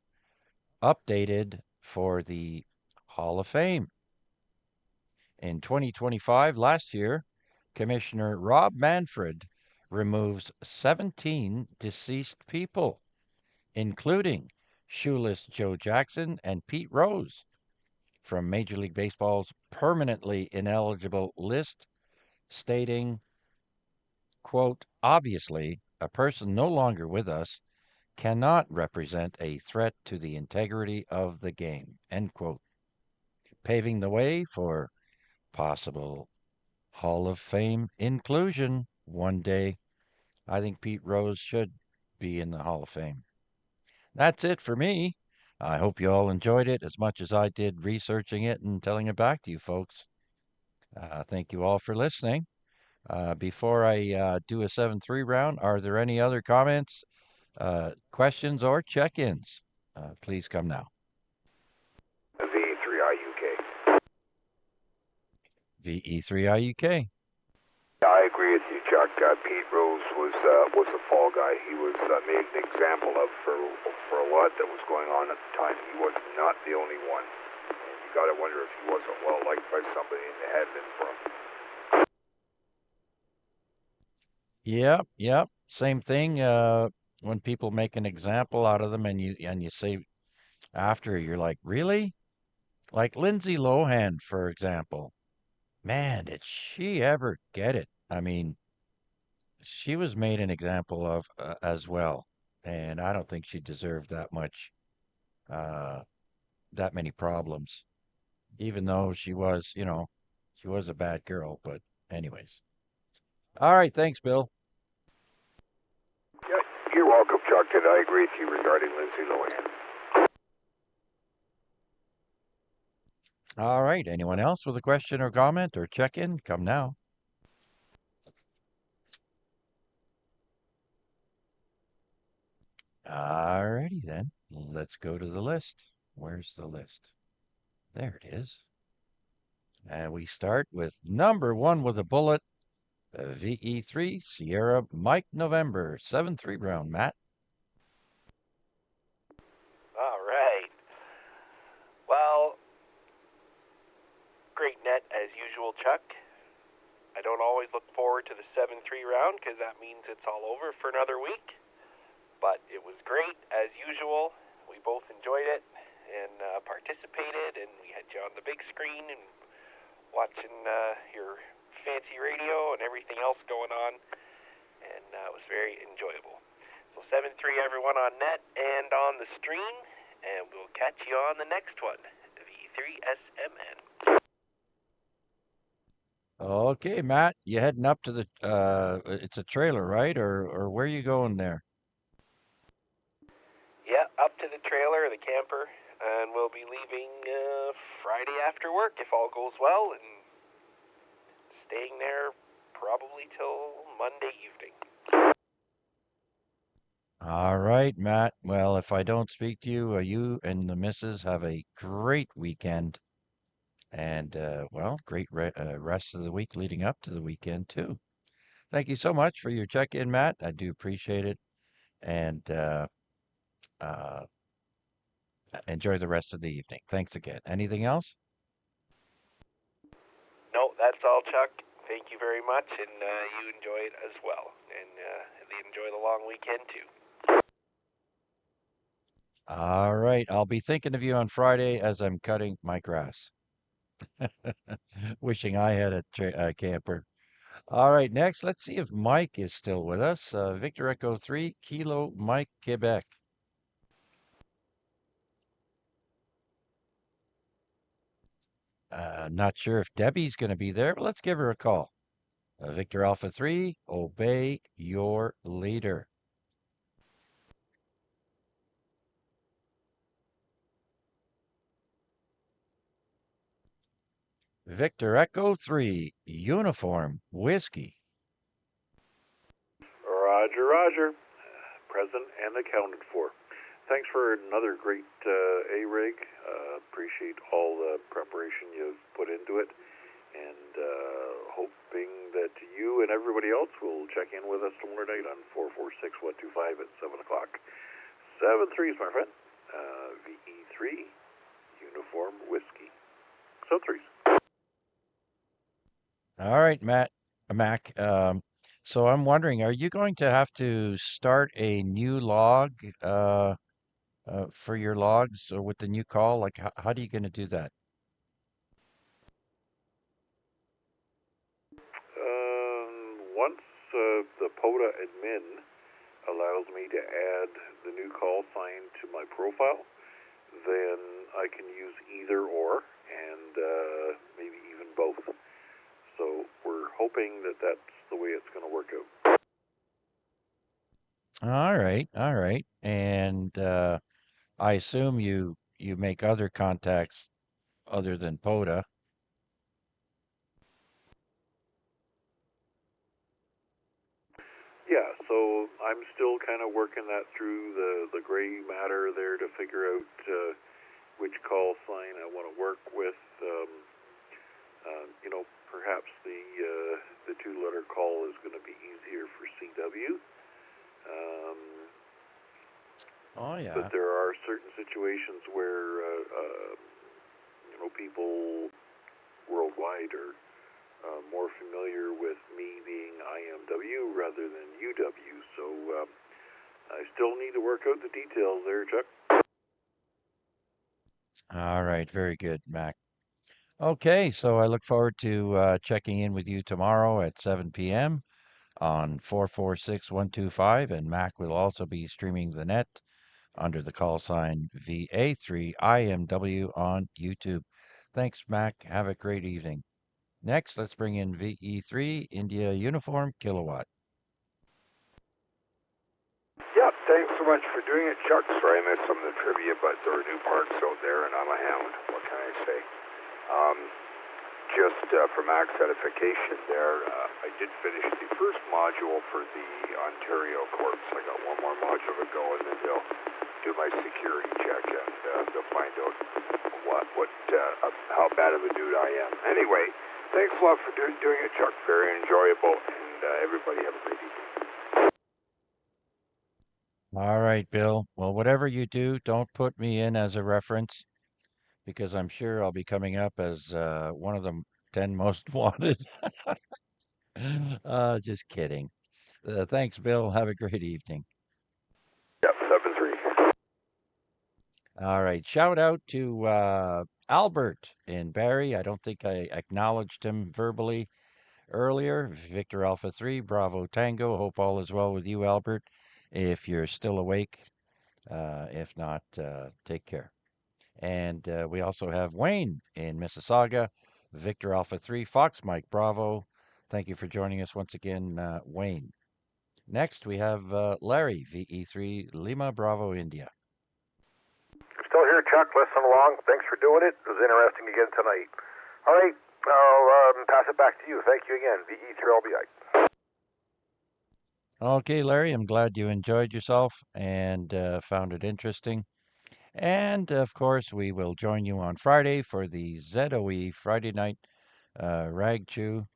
updated for the Hall of Fame. In 2025, last year, Commissioner Rob Manfred removes 17 deceased people, including shoeless Joe Jackson and Pete Rose, from Major League Baseball's permanently ineligible list, stating, quote, obviously, a person no longer with us cannot represent a threat to the integrity of the game, end quote, paving the way for possible Hall of Fame inclusion one day. I think Pete Rose should be in the Hall of Fame. That's it for me. I hope you all enjoyed it as much as I did researching it and telling it back to you folks. Thank you all for listening. Before I do a 7-3 round, are there any other comments, questions, or check-ins? Please come now. VE3IUK. VE3IUK. I agree with you, Chuck. Pete Rose was a fall guy. He was made an example of for a lot that was going on at the time. He was not the only one. And you got to wonder if he wasn't well liked by somebody and they had been for him. Yep. Same thing. When people make an example out of them, and you say after, you're like, really? Like Lindsay Lohan, for example. Man, did she ever get it? I mean, she was made an example of as well, and I don't think she deserved that much, uh, that many problems, even though she was, she was a bad girl. But anyways, all right, thanks, Bill. Yeah, you're welcome, Chuck, and I agree with you regarding Lindsay Lohan. All right, anyone else with a question or comment or check-in? Come now. All righty then, let's go to the list. Where's the list? There it is. And we start with number 1 with a bullet, VE3 Sierra Mike November 7-3 round. Matt. All right. Well, great net as usual, Chuck. I don't always look forward to the 7-3 round because that means it's all over for another week. But it was great as usual. We both enjoyed it and participated, and we had you on the big screen and watching your fancy radio and everything else going on, and it was very enjoyable. So 7-3 everyone on net and on the stream, and we'll catch you on the next one, V3SMN. Okay, Matt, you heading up to the it's a trailer, right? Or where are you going there? Yeah, up to the trailer, the camper, and we'll be leaving Friday after work if all goes well, and staying there probably till Monday evening. All right, Matt. Well, if I don't speak to you, you and the missus have a great weekend. And, well, great rest of the week leading up to the weekend, too. Thank you so much for your check in, Matt. I do appreciate it. And uh, enjoy the rest of the evening. Thanks again. Anything else? No, that's all, Chuck. Thank you very much, and you enjoy it as well. And enjoy the long weekend, too. All right. I'll be thinking of you on Friday as I'm cutting my grass. Wishing I had a camper. All right. Next, let's see if Mike is still with us. Victor Echo 3, Kilo Mike, Quebec. Not sure if Debbie's going to be there, but let's give her a call. Victor Alpha 3, obey your leader. Victor Echo 3, uniform, whiskey. Roger, Roger. Present and accounted for. Thanks for another great AREG. Appreciate all the preparation you've put into it, and hoping that you and everybody else will check in with us tomorrow night on 446-125 at 7 o'clock. 7-3s, my friend. VE3, uniform whiskey. So 3s. All right, Mac. So I'm wondering, are you going to have to start a new log for your logs or with the new call? Like, how are you going to do that? Once the POTA admin allows me to add the new call sign to my profile, then I can use either or, and maybe even both. So we're hoping that that's the way it's going to work out. All right. And I assume you make other contacts other than POTA. Yeah, so I'm still kind of working that through the gray matter there to figure out which call sign I want to work with. Perhaps the two-letter call is going to be easier for CW. Oh yeah. But there are certain situations where people worldwide are more familiar with me being IMW rather than UW. So I still need to work out the details there, Chuck. All right, very good, Mac. Okay, so I look forward to checking in with you tomorrow at 7 p.m. on 446-125, and Mac will also be streaming the net under the call sign VA3IMW on YouTube. Thanks, Mac. Have a great evening. Next, let's bring in VE3 India Uniform Kilowatt. Yeah, thanks so much for doing it, Chuck. Sorry I missed some of the trivia, but there are new parts out there, and I'm a hound. What can I say? Just for max edification there, I did finish the first module for the Ontario courts. I got one more module to go, and then they'll do my security check, and they'll find out how bad of a dude I am. Anyway, thanks a lot for doing it, Chuck. Very enjoyable, and everybody have a great evening. All right, Bill. Well, whatever you do, don't put me in as a reference because I'm sure I'll be coming up as one of the 10 most wanted. Just kidding. Thanks, Bill. Have a great evening. Yep, 7-3. All right. Shout out to Albert in Barrie. I don't think I acknowledged him verbally earlier. Victor Alpha 3, Bravo Tango. Hope all is well with you, Albert. If you're still awake, if not, take care. And we also have Wayne in Mississauga, Victor Alpha 3, Fox Mike Bravo. Thank you for joining us once again, Wayne. Next, we have Larry, VE3, Lima Bravo India. Still here, Chuck. Listen along. Thanks for doing it. It was interesting again tonight. All right, I'll pass it back to you. Thank you again. VE3 LBI. Okay, Larry, I'm glad you enjoyed yourself and found it interesting. And of course, we will join you on Friday for the ZOE Friday night rag chew,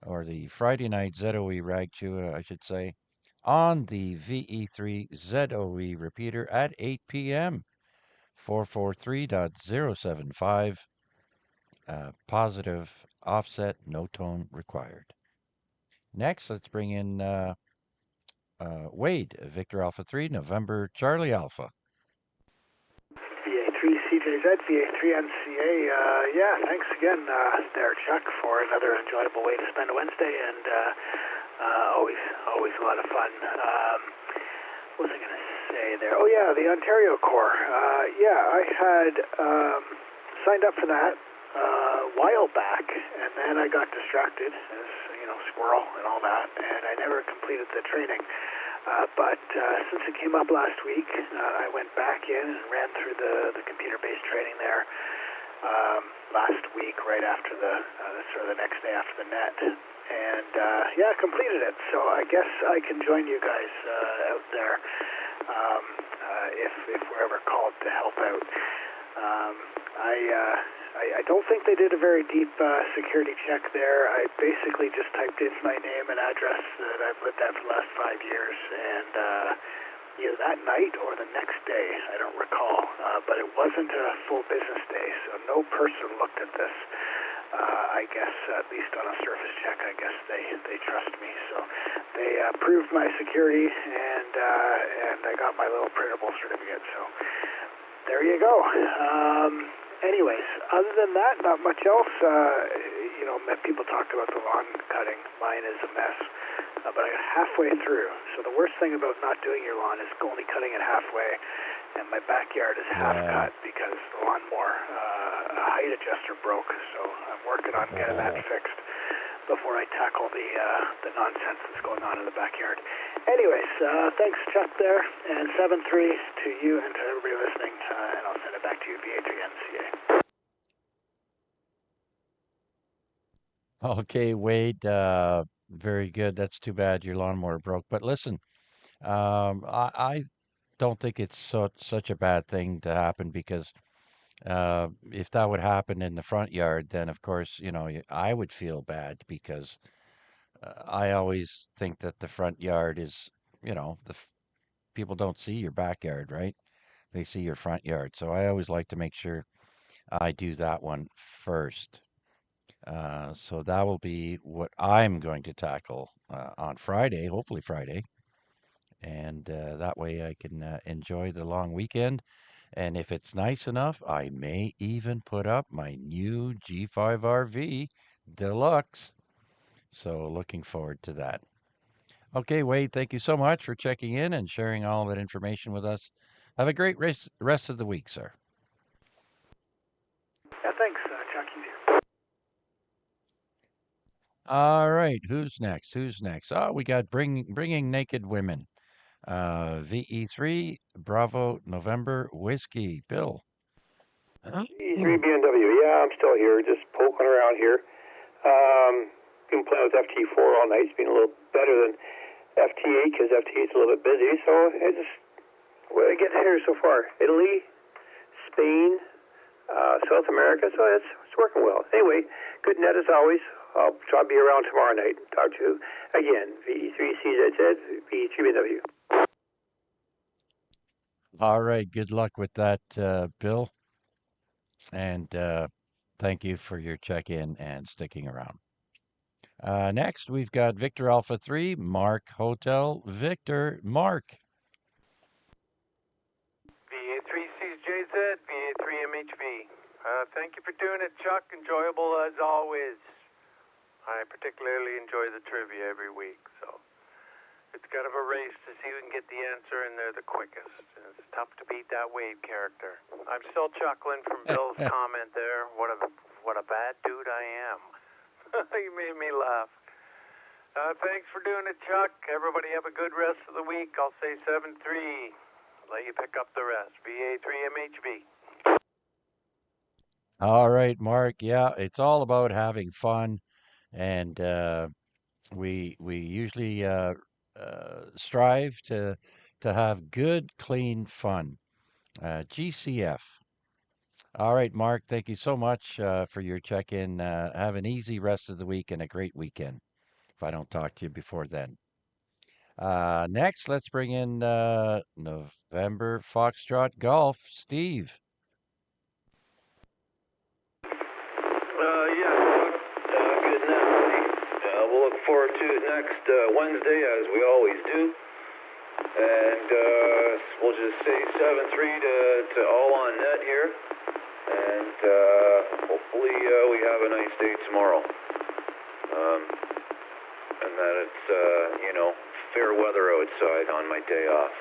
or the Friday night ZOE rag chew, I should say, on the VE3 ZOE repeater at 8 p.m. 443.075, positive offset, no tone required. Next, let's bring in Wade, Victor Alpha 3, November Charlie Alpha. VA3 CJZ, VA3 NCA. Yeah, thanks again there, Chuck, for another enjoyable way to spend a Wednesday, and always a lot of fun. What was I going to say there? Oh, yeah, the Ontario Corps. Yeah, I had signed up for that a while back, and then I got distracted, as squirrel and all that, and I never completed the training. But since it came up last week, I went back in and ran through the computer-based training there last week, right after the next day after the net, and yeah, completed it. So I guess I can join you guys out there if we're ever called to help out. I don't think they did a very deep security check there. I basically just typed in my name and address that I've lived at for the last 5 years, and either that night or the next day, I don't recall, but it wasn't a full business day, so no person looked at this. I guess, at least on a surface check, I guess they trust me. So they approved my security, and I got my little printable certificate. So there you go. Anyways, other than that, not much else. People talked about the lawn cutting. Mine is a mess, but I got halfway through. So the worst thing about not doing your lawn is only cutting it halfway, and my backyard is half cut because the lawnmower height adjuster broke. So I'm working on getting that fixed before I tackle the nonsense that's going on in the backyard. Anyways, thanks, Chuck, there, and 7-3 to you and to everybody listening, and I'll send it back to you, VA3NCA. Okay, Wade, very good. That's too bad your lawnmower broke. But listen, I don't think it's such a bad thing to happen, because if that would happen in the front yard, then of course, I would feel bad, because I always think that the front yard is, people don't see your backyard, right? They see your front yard. So I always like to make sure I do that one first. So that will be what I'm going to tackle on Friday, hopefully Friday. And that way I can enjoy the long weekend. And if it's nice enough, I may even put up my new G5RV Deluxe. So looking forward to that. Okay, Wade, thank you so much for checking in and sharing all that information with us. Have a great rest of the week, sir. Yeah, thanks, Chuck. You too. All right, who's next? Oh, we got Bringing Naked Women. VE3, Bravo, November, Whiskey. Bill. VE3 BMW. Yeah, I'm still here, just poking around here. Been playing with FT4 all night. It's been a little better than FT8 because FT8's a little bit busy. So what did I get here so far? Italy, Spain, South America. So it's working well. Anyway, good net as always. I'll try to be around tomorrow night. Talk to you again. VE3CZZ, VE3BMW. All right, good luck with that, Bill. And thank you for your check-in and sticking around. Next, we've got Victor Alpha 3, Mark Hotel Victor. Mark. VA3CJZ, VA3MHV. Thank you for doing it, Chuck. Enjoyable as always. I particularly enjoy the trivia every week, so it's kind of a race to see who can get the answer, and they're the quickest. It's tough to beat that Wade character. I'm still chuckling from Bill's comment there. What a bad dude I am. You made me laugh. Thanks for doing it, Chuck. Everybody have a good rest of the week. I'll say 7-3. Let you pick up the rest. VA3MHV. All right, Mark. Yeah, it's all about having fun. And we usually strive to have good, clean fun. GCF. All right, Mark, thank you so much for your check-in. Have an easy rest of the week and a great weekend, if I don't talk to you before then. Next, let's bring in November Foxtrot Golf, Steve. Yeah, good night, buddy. We'll look forward to it next Wednesday, as we always do. And we'll just say 7-3 to all on net here. And hopefully we have a nice day tomorrow. And that it's, fair weather outside on my day off.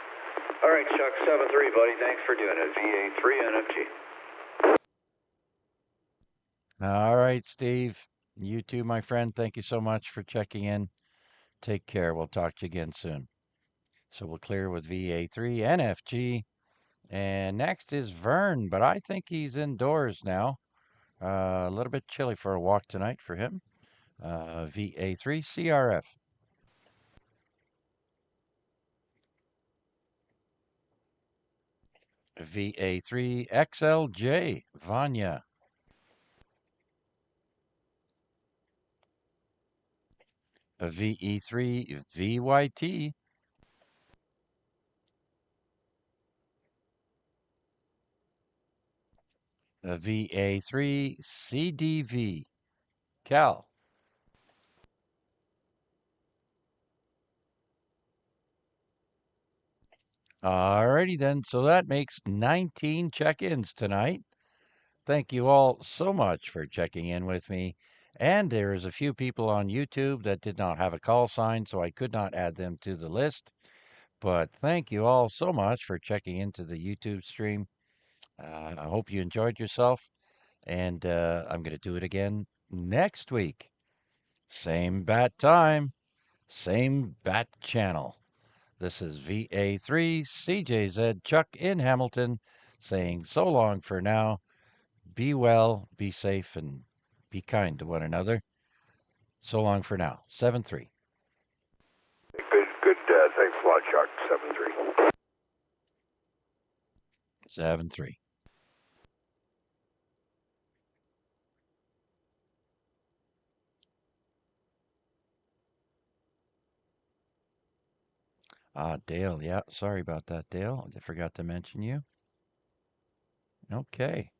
All right, Chuck, 7-3, buddy. Thanks for doing it. VA3 NFG. All right, Steve. You too, my friend. Thank you so much for checking in. Take care. We'll talk to you again soon. So we'll clear with VA3 NFG. And next is Vern, but I think he's indoors now. A little bit chilly for a walk tonight for him. VA3 CRF. VA3 XLJ, Vanya. VE3 VYT. VA3 CDV, Cal. Alrighty then, so that makes 19 check-ins tonight. Thank you all so much for checking in with me. And there's a few people on YouTube that did not have a call sign, so I could not add them to the list. But thank you all so much for checking into the YouTube stream. I hope you enjoyed yourself, and I'm going to do it again next week. Same bat time, same bat channel. This is VA3 CJZ Chuck in Hamilton saying so long for now. Be well, be safe, and be kind to one another. So long for now. 7-3. Good. Thanks a lot, Chuck. 7-3. 7-3. Dale. Yeah, sorry about that, Dale. I forgot to mention you. Okay.